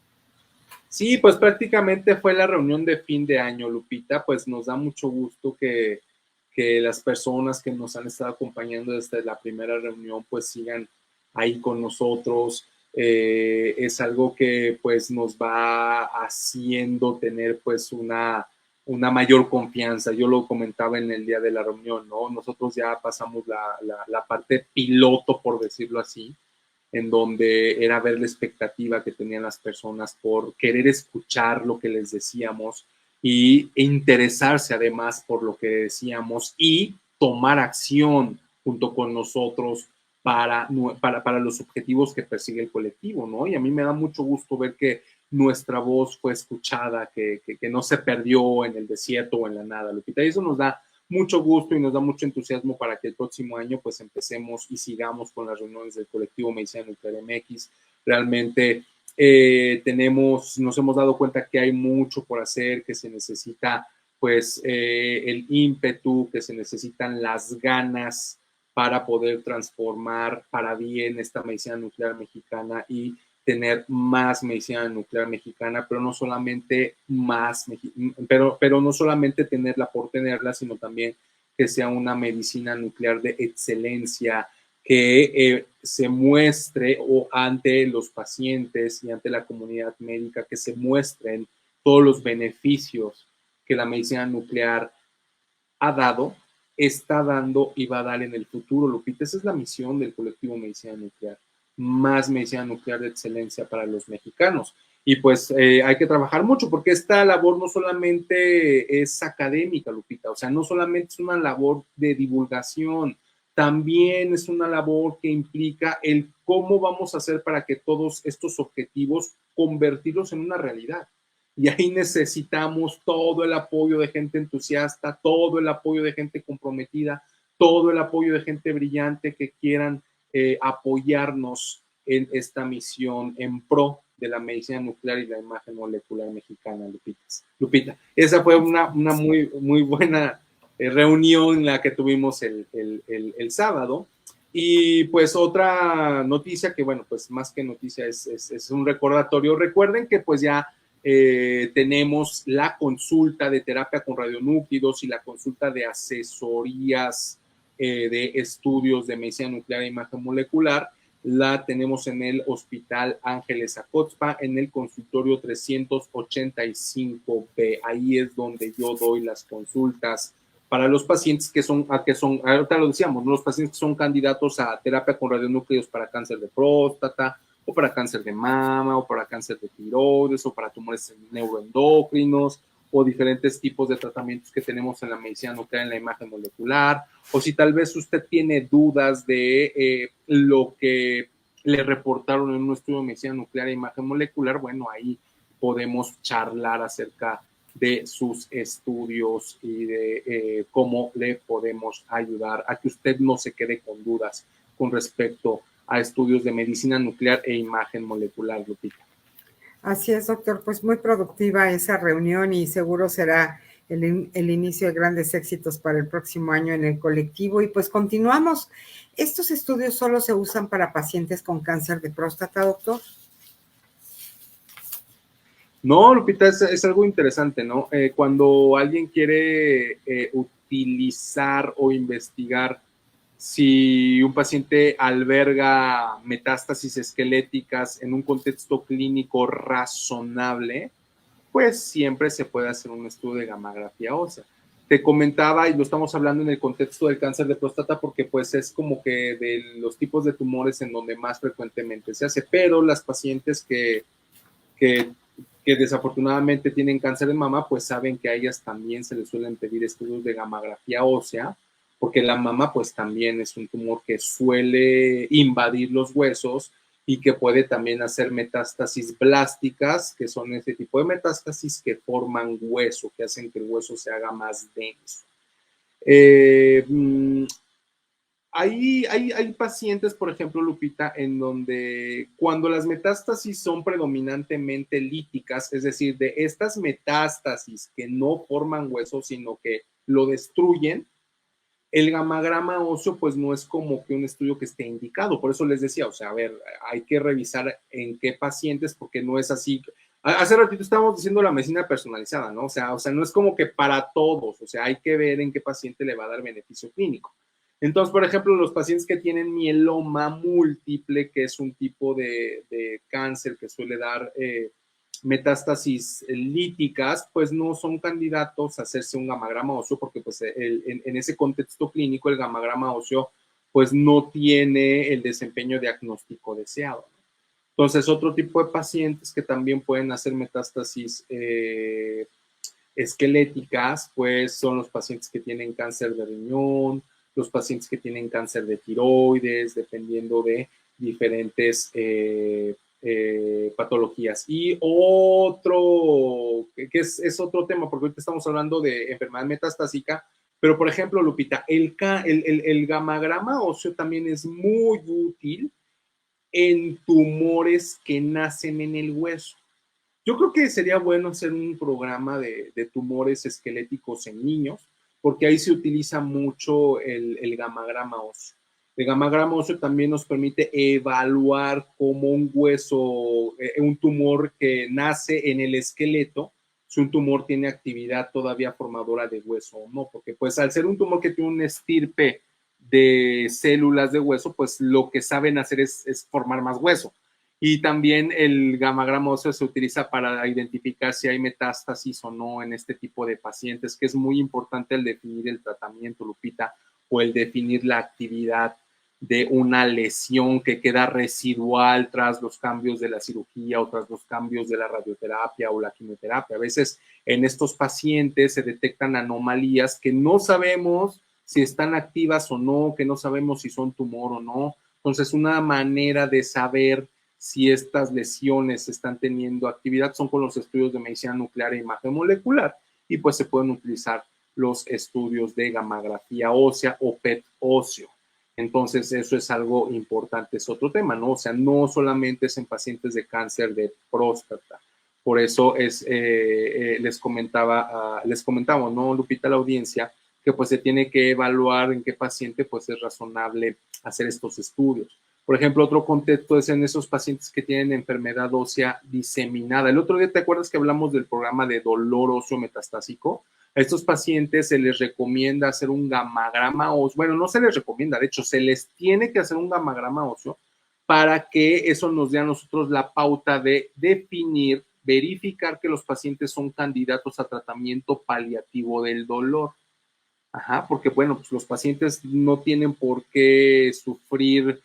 Sí, pues prácticamente fue la reunión de fin de año, Lupita. Pues nos da mucho gusto que las personas que nos han estado acompañando desde la primera reunión pues sigan ahí con nosotros. Es algo que pues nos va haciendo tener pues una mayor confianza. Yo lo comentaba en el día de la reunión, ¿no? Nosotros ya pasamos la parte piloto, por decirlo así, en donde era ver la expectativa que tenían las personas por querer escuchar lo que les decíamos e interesarse además por lo que decíamos y tomar acción junto con nosotros para los objetivos que persigue el colectivo, ¿no? Y a mí me da mucho gusto ver que nuestra voz fue escuchada, que no se perdió en el desierto o en la nada, Lupita. Y eso nos da mucho gusto y nos da mucho entusiasmo para que el próximo año pues empecemos y sigamos con las reuniones del colectivo Medicina Nuclear MX. Realmente nos hemos dado cuenta que hay mucho por hacer, que se necesita pues el ímpetu, que se necesitan las ganas para poder transformar para bien esta medicina nuclear mexicana y tener más medicina nuclear mexicana, pero no solamente pero no solamente tenerla por tenerla, sino también que sea una medicina nuclear de excelencia, que se muestre ante los pacientes y ante la comunidad médica, que se muestren todos los beneficios que la medicina nuclear ha dado, está dando y va a dar en el futuro, Lupita. Esa es la misión del colectivo Medicina Nuclear, más medicina nuclear de excelencia para los mexicanos. Y pues hay que trabajar mucho porque esta labor no solamente es académica, Lupita, o sea, no solamente es una labor de divulgación, también es una labor que implica el cómo vamos a hacer para que todos estos objetivos convertirlos en una realidad. Y ahí necesitamos todo el apoyo de gente entusiasta, todo el apoyo de gente comprometida, todo el apoyo de gente brillante que quieran apoyarnos en esta misión en pro de la medicina nuclear y la imagen molecular mexicana, Lupita. Esa fue una muy buena reunión la que tuvimos el sábado. Y pues otra noticia que, bueno, pues más que noticia es un recordatorio. Recuerden que pues ya tenemos la consulta de terapia con radionúclidos y la consulta de asesorías de estudios de medicina nuclear e imagen molecular. La tenemos en el Hospital Ángeles Acotzpa, en el consultorio 385B. Ahí es donde yo doy las consultas para los pacientes que son, ahorita lo decíamos, ¿no? Los pacientes que son candidatos a terapia con radionúcleos para cáncer de próstata, o para cáncer de mama, o para cáncer de tiroides, o para tumores neuroendocrinos, o diferentes tipos de tratamientos que tenemos en la medicina nuclear, en la imagen molecular, o si tal vez usted tiene dudas de lo que le reportaron en un estudio de medicina nuclear e imagen molecular, bueno, ahí podemos charlar acerca de sus estudios y de cómo le podemos ayudar a que usted no se quede con dudas con respecto a estudios de medicina nuclear e imagen molecular, Lupita. Así es, doctor, pues muy productiva esa reunión y seguro será el inicio de grandes éxitos para el próximo año en el colectivo. Y pues continuamos. ¿Estos estudios solo se usan para pacientes con cáncer de próstata, doctor? No, Lupita, es algo interesante, ¿no? Cuando alguien quiere utilizar o investigar si un paciente alberga metástasis esqueléticas en un contexto clínico razonable, pues siempre se puede hacer un estudio de gamografía ósea. Te comentaba, y lo estamos hablando en el contexto del cáncer de próstata, porque pues es como que de los tipos de tumores en donde más frecuentemente se hace, pero las pacientes que, que desafortunadamente tienen cáncer de mama, pues saben que a ellas también se les suelen pedir estudios de gamografía ósea, porque la mama pues también es un tumor que suele invadir los huesos y que puede también hacer metástasis blásticas, que son ese tipo de metástasis que forman hueso, que hacen que el hueso se haga más denso. Eh, hay pacientes, por ejemplo, Lupita, en donde cuando las metástasis son predominantemente líticas, es decir, de estas metástasis que no forman hueso, sino que lo destruyen, el gamagrama óseo pues no es como que un estudio que esté indicado. Por eso les decía, o sea, a ver, hay que revisar en qué pacientes, porque no es así. Hace ratito estábamos diciendo la medicina personalizada, ¿no? O sea, no es como que para todos, o sea, hay que ver en qué paciente le va a dar beneficio clínico. Entonces, por ejemplo, los pacientes que tienen mieloma múltiple, que es un tipo de cáncer que suele dar metástasis líticas, pues no son candidatos a hacerse un gamagrama óseo porque pues en ese contexto clínico el gamagrama óseo pues no tiene el desempeño diagnóstico deseado. Entonces, otro tipo de pacientes que también pueden hacer metástasis esqueléticas, pues son los pacientes que tienen cáncer de riñón, los pacientes que tienen cáncer de tiroides, dependiendo de diferentes patologías. Y otro, que es otro tema, porque ahorita estamos hablando de enfermedad metastásica, pero por ejemplo, Lupita, el gamagrama óseo también es muy útil en tumores que nacen en el hueso. Yo creo que sería bueno hacer un programa de tumores esqueléticos en niños, porque ahí se utiliza mucho el gamagrama óseo. El gamagrama óseo también nos permite evaluar cómo un hueso, un tumor que nace en el esqueleto, si un tumor tiene actividad todavía formadora de hueso o no, porque pues al ser un tumor que tiene un estirpe de células de hueso, pues lo que saben hacer es formar más hueso. Y también el gamagrama óseo se utiliza para identificar si hay metástasis o no en este tipo de pacientes, que es muy importante el definir el tratamiento, Lupita, o el definir la actividad de una lesión que queda residual tras los cambios de la cirugía o tras los cambios de la radioterapia o la quimioterapia. A veces en estos pacientes se detectan anomalías que no sabemos si están activas o no, que no sabemos si son tumor o no. Entonces, una manera de saber si estas lesiones están teniendo actividad son con los estudios de medicina nuclear e imagen molecular y pues se pueden utilizar los estudios de gamografía ósea o PET óseo. Entonces eso es algo importante, es otro tema, ¿no? O sea, no solamente es en pacientes de cáncer de próstata. Por eso les comentaba, ¿no, Lupita, la audiencia, que pues se tiene que evaluar en qué paciente pues es razonable hacer estos estudios. Por ejemplo, otro contexto es en esos pacientes que tienen enfermedad ósea diseminada. El otro día, ¿te acuerdas que hablamos del programa de dolor óseo metastásico? A estos pacientes se les recomienda hacer un gamagrama óseo. Bueno, no se les recomienda, de hecho, se les tiene que hacer un gamagrama óseo para que eso nos dé a nosotros la pauta de definir, verificar que los pacientes son candidatos a tratamiento paliativo del dolor. Ajá, porque bueno, pues los pacientes no tienen por qué sufrir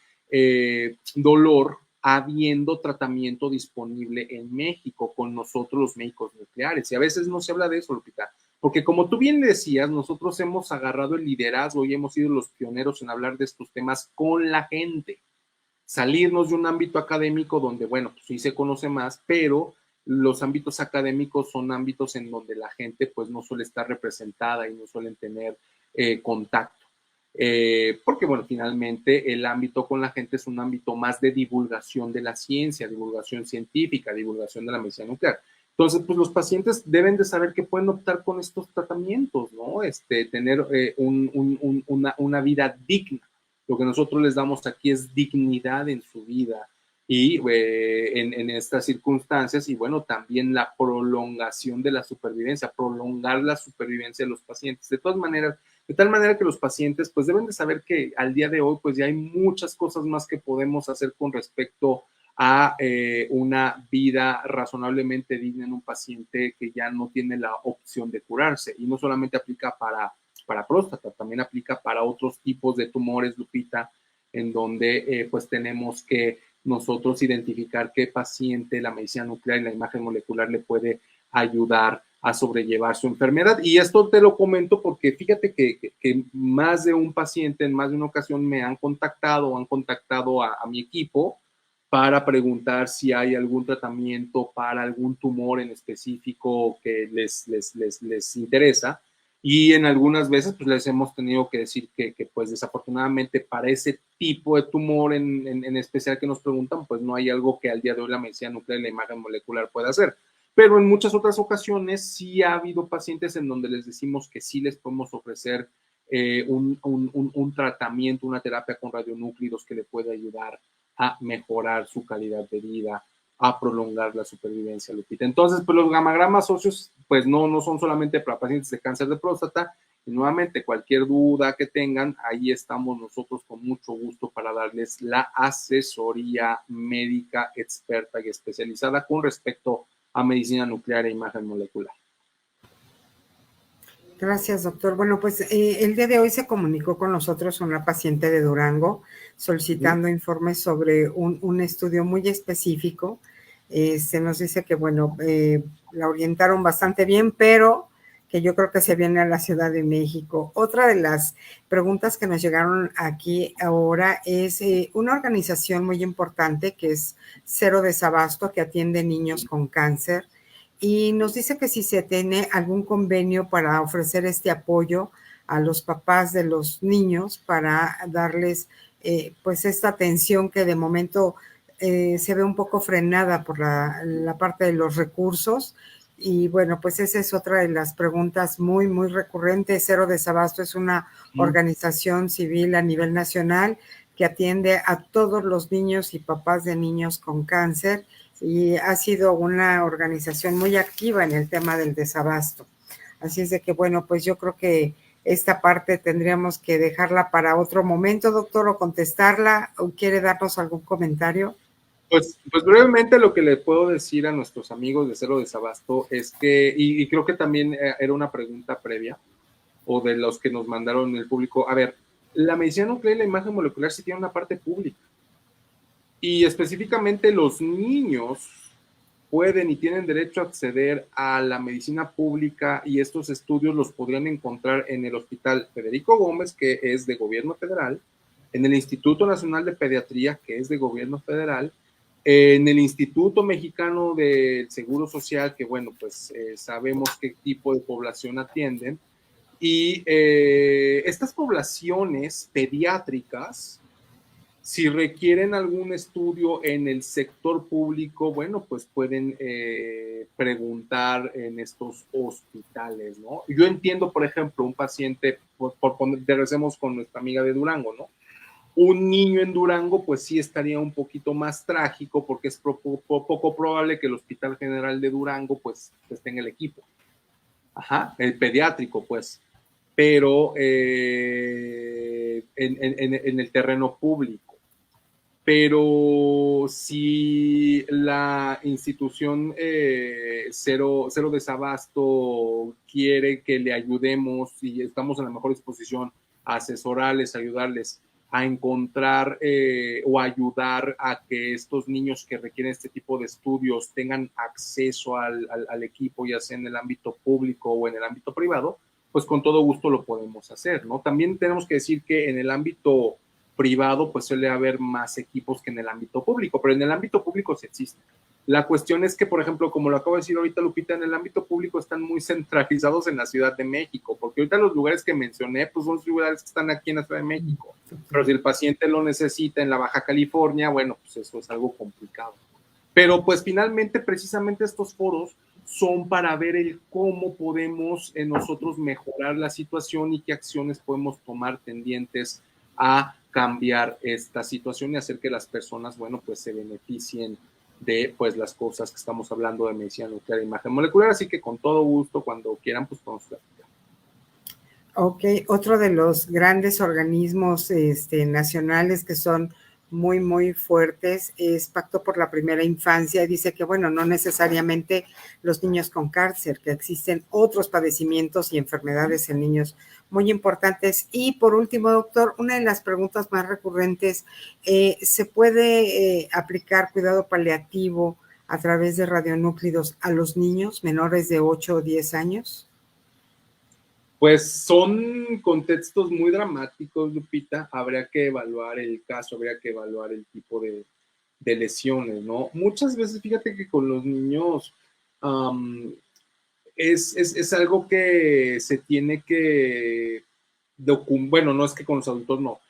dolor habiendo tratamiento disponible en México con nosotros los médicos nucleares. Y a veces no se habla de eso, Lupita, porque como tú bien decías, nosotros hemos agarrado el liderazgo y hemos sido los pioneros en hablar de estos temas con la gente. Salirnos de un ámbito académico donde, bueno, pues sí se conoce más, pero los ámbitos académicos son ámbitos en donde la gente pues no suele estar representada y no suelen tener contacto. Porque, bueno, finalmente el ámbito con la gente es un ámbito más de divulgación de la ciencia, divulgación científica, divulgación de la medicina nuclear. Entonces, pues los pacientes deben de saber que pueden optar con estos tratamientos, ¿no? Tener una vida digna. Lo que nosotros les damos aquí es dignidad en su vida y en estas circunstancias, y bueno, también la prolongación de la supervivencia, prolongar la supervivencia de los pacientes. De todas maneras, de tal manera que los pacientes pues deben de saber que al día de hoy pues ya hay muchas cosas más que podemos hacer con respecto a una vida razonablemente digna en un paciente que ya no tiene la opción de curarse. Y no solamente aplica para próstata, también aplica para otros tipos de tumores, Lupita, en donde pues tenemos que nosotros identificar qué paciente la medicina nuclear y la imagen molecular le puede ayudar a sobrellevar su enfermedad. Y esto te lo comento porque fíjate que más de un paciente en más de una ocasión me han contactado o han contactado a mi equipo para preguntar si hay algún tratamiento para algún tumor en específico que les interesa. Y en algunas veces pues les hemos tenido que decir que pues desafortunadamente para ese tipo de tumor en especial que nos preguntan, pues no hay algo que al día de hoy la medicina nuclear y la imagen molecular pueda hacer. Pero en muchas otras ocasiones sí ha habido pacientes en donde les decimos que sí les podemos ofrecer un tratamiento, una terapia con radionúclidos que le puede ayudar a mejorar su calidad de vida, a prolongar la supervivencia, Lupita. Entonces, pues los gamagramas óseos, pues no son solamente para pacientes de cáncer de próstata. Y nuevamente, cualquier duda que tengan, ahí estamos nosotros con mucho gusto para darles la asesoría médica experta y especializada con respecto a medicina nuclear e imagen molecular. Gracias, doctor. Bueno, pues el día de hoy se comunicó con nosotros una paciente de Durango solicitando informes sobre un estudio muy específico. Se nos dice que, bueno, la orientaron bastante bien, pero que yo creo que se viene a la Ciudad de México. Otra de las preguntas que nos llegaron aquí ahora es una organización muy importante que es Cero Desabasto, que atiende niños con cáncer. Y nos dice que si se tiene algún convenio para ofrecer este apoyo a los papás de los niños para darles pues esta atención que de momento se ve un poco frenada por la parte de los recursos. Y bueno, pues esa es otra de las preguntas muy, muy recurrentes. Cero Desabasto es una organización civil a nivel nacional que atiende a todos los niños y papás de niños con cáncer y ha sido una organización muy activa en el tema del desabasto. Así es de que, bueno, pues yo creo que esta parte tendríamos que dejarla para otro momento, doctor, o contestarla, o quiere darnos algún comentario. Pues brevemente lo que le puedo decir a nuestros amigos de Cero Desabasto es que, y creo que también era una pregunta previa, o de los que nos mandaron el público, a ver, la medicina nuclear y la imagen molecular sí tiene una parte pública. Y específicamente los niños pueden y tienen derecho a acceder a la medicina pública y estos estudios los podrían encontrar en el Hospital Federico Gómez, que es de gobierno federal, en el Instituto Nacional de Pediatría, que es de gobierno federal, en el Instituto Mexicano del Seguro Social, que bueno, pues sabemos qué tipo de población atienden, y estas poblaciones pediátricas, si requieren algún estudio en el sector público, bueno, pues pueden preguntar en estos hospitales, ¿no? Yo entiendo, por ejemplo, un paciente, por poner, regresemos con nuestra amiga de Durango, ¿no? Un niño en Durango, pues sí estaría un poquito más trágico porque es poco probable que el Hospital General de Durango, pues tenga el equipo. Ajá, el pediátrico, pues. Pero en el terreno público. Pero si la institución Cero Desabasto quiere que le ayudemos y estamos en la mejor disposición a asesorarles, ayudarles a encontrar o ayudar a que estos niños que requieren este tipo de estudios tengan acceso al equipo, ya sea en el ámbito público o en el ámbito privado, pues con todo gusto lo podemos hacer, ¿no? También tenemos que decir que en el ámbito privado, pues suele haber más equipos que en el ámbito público, pero en el ámbito público sí existe. La cuestión es que, por ejemplo, como lo acabo de decir ahorita, Lupita, en el ámbito público están muy centralizados en la Ciudad de México, porque ahorita los lugares que mencioné, pues son lugares que están aquí en la Ciudad de México. Pero si el paciente lo necesita en la Baja California, bueno, pues eso es algo complicado. Pero pues finalmente, precisamente estos foros son para ver el cómo podemos nosotros mejorar la situación y qué acciones podemos tomar tendientes a cambiar esta situación y hacer que las personas, bueno, pues se beneficien de pues las cosas que estamos hablando de medicina nuclear e imagen molecular, así que con todo gusto, cuando quieran, pues podemos platicar. Ok, otro de los grandes organismos nacionales que son muy, muy fuertes es Pacto por la Primera Infancia, y dice que, bueno, no necesariamente los niños con cáncer, que existen otros padecimientos y enfermedades en niños muy importantes. Y por último, doctor, una de las preguntas más recurrentes, ¿se puede aplicar cuidado paliativo a través de radionúclidos a los niños menores de 8 o 10 años? Pues son contextos muy dramáticos, Lupita. Habría que evaluar el caso, habría que evaluar el tipo de lesiones, ¿no? Muchas veces, fíjate que con los niños es algo que se tiene que documentar. Bueno, no es que con los adultos no.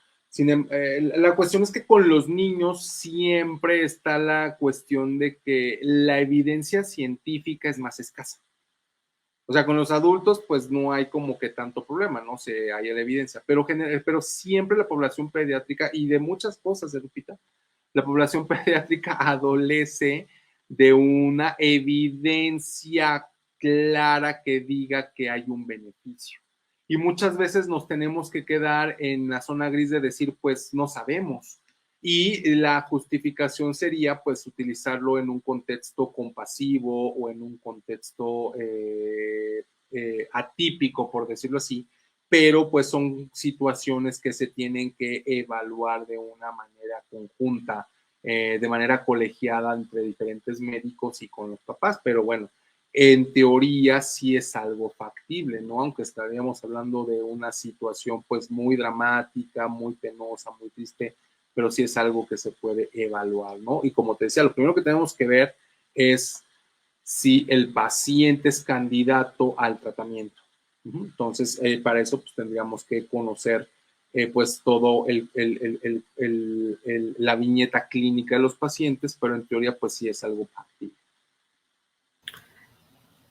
La cuestión es que con los niños siempre está la cuestión de que la evidencia científica es más escasa. O sea, con los adultos, pues no hay como que tanto problema, no se haya la evidencia, pero siempre la población pediátrica y de muchas cosas, Lupita, la población pediátrica adolece de una evidencia clara que diga que hay un beneficio. Y muchas veces nos tenemos que quedar en la zona gris de decir, pues no sabemos. Y la justificación sería pues utilizarlo en un contexto compasivo o en un contexto atípico, por decirlo así, pero pues son situaciones que se tienen que evaluar de una manera conjunta, de manera colegiada entre diferentes médicos y con los papás, pero bueno, en teoría sí es algo factible, ¿no? Aunque estaríamos hablando de una situación pues muy dramática, muy penosa, muy triste, pero sí es algo que se puede evaluar, ¿no? Y como te decía, lo primero que tenemos que ver es si el paciente es candidato al tratamiento. Entonces, para eso pues, tendríamos que conocer pues todo la viñeta clínica de los pacientes, pero en teoría pues sí es algo factible.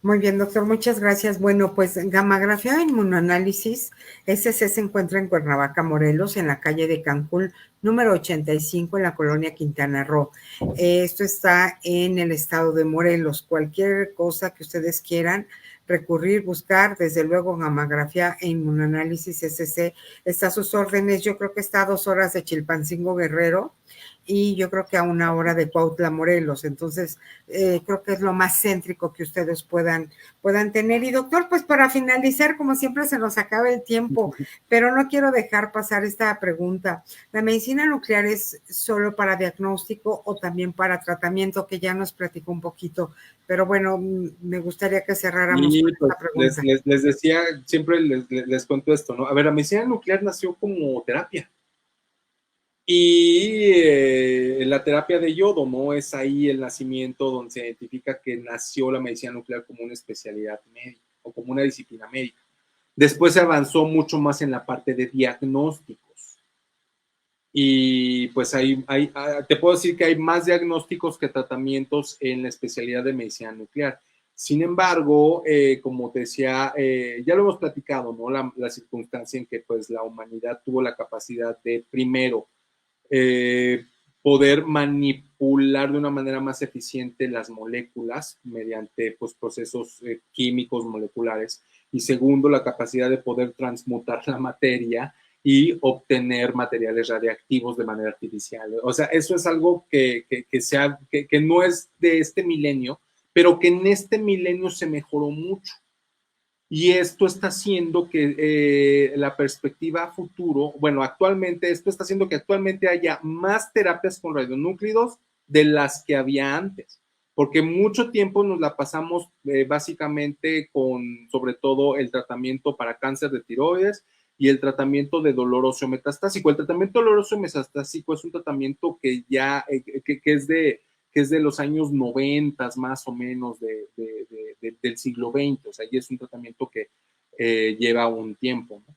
Muy bien, doctor, muchas gracias. Bueno, pues gammagrafía e inmunoanálisis, SC se encuentra en Cuernavaca, Morelos, en la calle de Cancún, número 85, en la colonia Quintana Roo. Esto está en el estado de Morelos. Cualquier cosa que ustedes quieran recurrir, buscar, desde luego gammagrafía e inmunoanálisis SC está a sus órdenes. Yo creo que está a 2 horas de Chilpancingo, Guerrero, y yo creo que a 1 hora de Cuautla, Morelos. Entonces, creo que es lo más céntrico que ustedes puedan tener. Y doctor, pues para finalizar, como siempre se nos acaba el tiempo, pero no quiero dejar pasar esta pregunta. ¿La medicina nuclear es solo para diagnóstico o también para tratamiento? Que ya nos platicó un poquito, pero bueno, me gustaría que cerráramos con pues, esta pregunta. les decía, siempre les cuento esto, ¿no? A ver, la medicina nuclear nació como terapia. Y la terapia de yodo, ¿no? Es ahí el nacimiento donde se identifica que nació la medicina nuclear como una especialidad médica o como una disciplina médica. Después se avanzó mucho más en la parte de diagnósticos. Y pues te puedo decir que hay más diagnósticos que tratamientos en la especialidad de medicina nuclear. Sin embargo, como te decía, ya lo hemos platicado, ¿no? La circunstancia en que pues la humanidad tuvo la capacidad de primero poder manipular de una manera más eficiente las moléculas mediante pues, procesos químicos moleculares, y segundo, la capacidad de poder transmutar la materia y obtener materiales radiactivos de manera artificial. O sea, eso es algo que no es de este milenio, pero que en este milenio se mejoró mucho. Y esto está haciendo que la perspectiva a futuro, bueno, actualmente, esto está haciendo que actualmente haya más terapias con radionúclidos de las que había antes, porque mucho tiempo nos la pasamos básicamente con, sobre todo, el tratamiento para cáncer de tiroides y el tratamiento de dolor óseo metastásico. El tratamiento de dolor óseo metastásico es un tratamiento que ya, que es de que es de los años 90 más o menos del siglo XX, o sea, y es un tratamiento que lleva un tiempo, ¿no?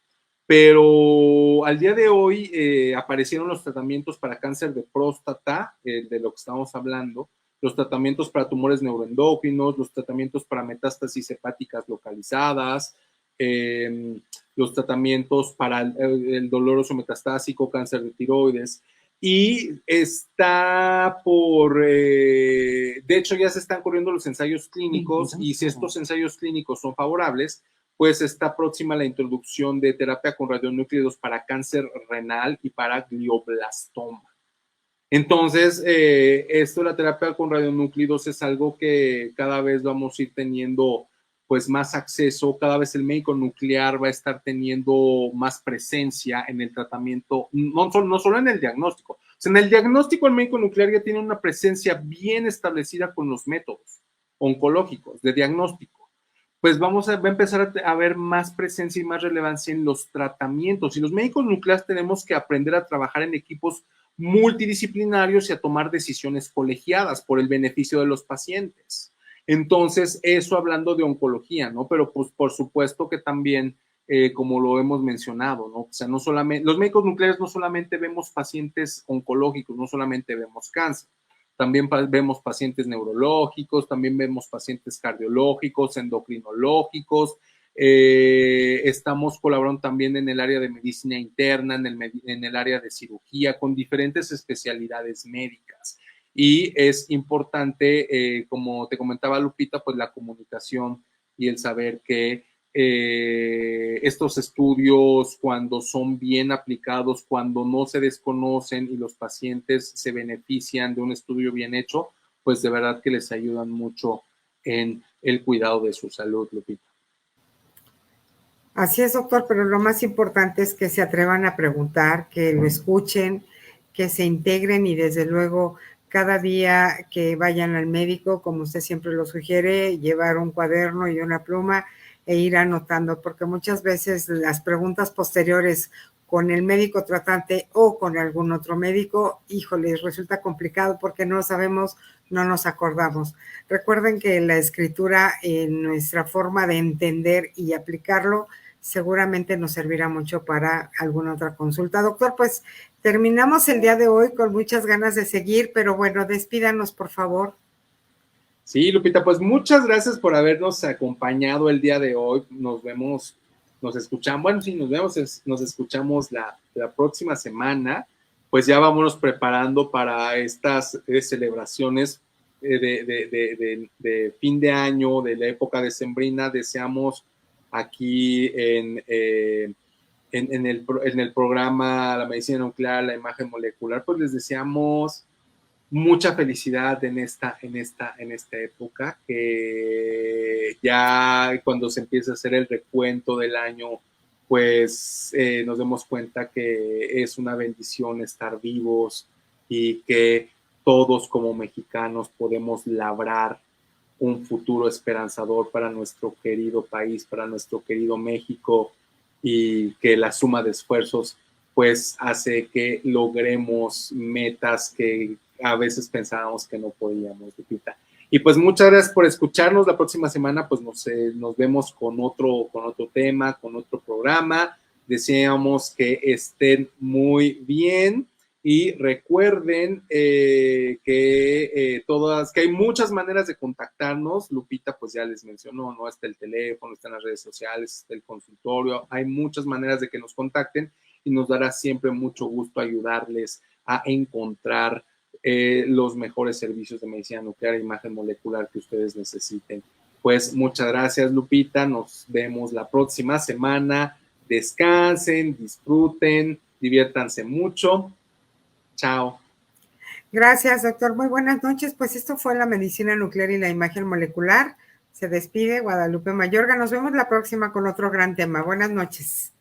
Pero al día de hoy aparecieron los tratamientos para cáncer de próstata, de lo que estamos hablando, los tratamientos para tumores neuroendocrinos, los tratamientos para metástasis hepáticas localizadas, los tratamientos para el doloroso metastásico, cáncer de tiroides, y está de hecho ya se están corriendo los ensayos clínicos, y si estos ensayos clínicos son favorables, pues está próxima la introducción de terapia con radionúclidos para cáncer renal y para glioblastoma. Entonces, esto de la terapia con radionúclidos es algo que cada vez vamos a ir teniendo pues más acceso, cada vez el médico nuclear va a estar teniendo más presencia en el tratamiento, no solo en el diagnóstico. O sea, en el diagnóstico el médico nuclear ya tiene una presencia bien establecida con los métodos oncológicos de diagnóstico. Pues va a empezar a haber más presencia y más relevancia en los tratamientos. Y los médicos nucleares tenemos que aprender a trabajar en equipos multidisciplinarios y a tomar decisiones colegiadas por el beneficio de los pacientes. Entonces, eso hablando de oncología, ¿no? Pero pues por supuesto que también, como lo hemos mencionado, ¿no? O sea, no solamente, los médicos nucleares no solamente vemos pacientes oncológicos, no solamente vemos cáncer, también vemos pacientes neurológicos, también vemos pacientes cardiológicos, endocrinológicos, estamos colaborando también en el área de medicina interna, en el área de cirugía, con diferentes especialidades médicas. Y es importante, como te comentaba Lupita, pues la comunicación y el saber que estos estudios, cuando son bien aplicados, cuando no se desconocen y los pacientes se benefician de un estudio bien hecho, pues de verdad que les ayudan mucho en el cuidado de su salud, Lupita. Así es, doctor, pero lo más importante es que se atrevan a preguntar, que lo escuchen, que se integren y desde luego cada día que vayan al médico, como usted siempre lo sugiere, llevar un cuaderno y una pluma e ir anotando, porque muchas veces las preguntas posteriores con el médico tratante o con algún otro médico, híjole, resulta complicado porque no sabemos, no nos acordamos. Recuerden que la escritura en nuestra forma de entender y aplicarlo seguramente nos servirá mucho para alguna otra consulta. Doctor, pues terminamos el día de hoy con muchas ganas de seguir, pero bueno, despídanos, por favor. Sí, Lupita, pues muchas gracias por habernos acompañado el día de hoy. Nos vemos, nos escuchamos, bueno, sí, nos vemos, nos escuchamos la próxima semana. Pues ya vámonos preparando para estas celebraciones de fin de año, de la época decembrina. Deseamos aquí en el programa La Medicina Nuclear, la Imagen Molecular, pues les deseamos mucha felicidad en esta época, que ya cuando se empieza a hacer el recuento del año, pues nos demos cuenta que es una bendición estar vivos y que todos como mexicanos podemos labrar un futuro esperanzador para nuestro querido país, para nuestro querido México, y que la suma de esfuerzos pues hace que logremos metas que a veces pensábamos que no podíamos, Lupita. Y pues muchas gracias por escucharnos. La próxima semana pues nos vemos con otro tema, con otro programa. Deseamos que estén muy bien y recuerden que hay muchas maneras de contactarnos. Lupita pues ya les mencionó, ¿no? Está el teléfono, están las redes sociales, está el consultorio. Hay muchas maneras de que nos contacten y nos dará siempre mucho gusto ayudarles a encontrar los mejores servicios de medicina nuclear e imagen molecular que ustedes necesiten. Pues muchas gracias, Lupita. Nos vemos la próxima semana. Descansen, disfruten, diviértanse mucho. Chao. Gracias, doctor. Muy buenas noches. Pues esto fue la medicina nuclear y la imagen molecular. Se despide Guadalupe Mayorga. Nos vemos la próxima con otro gran tema. Buenas noches.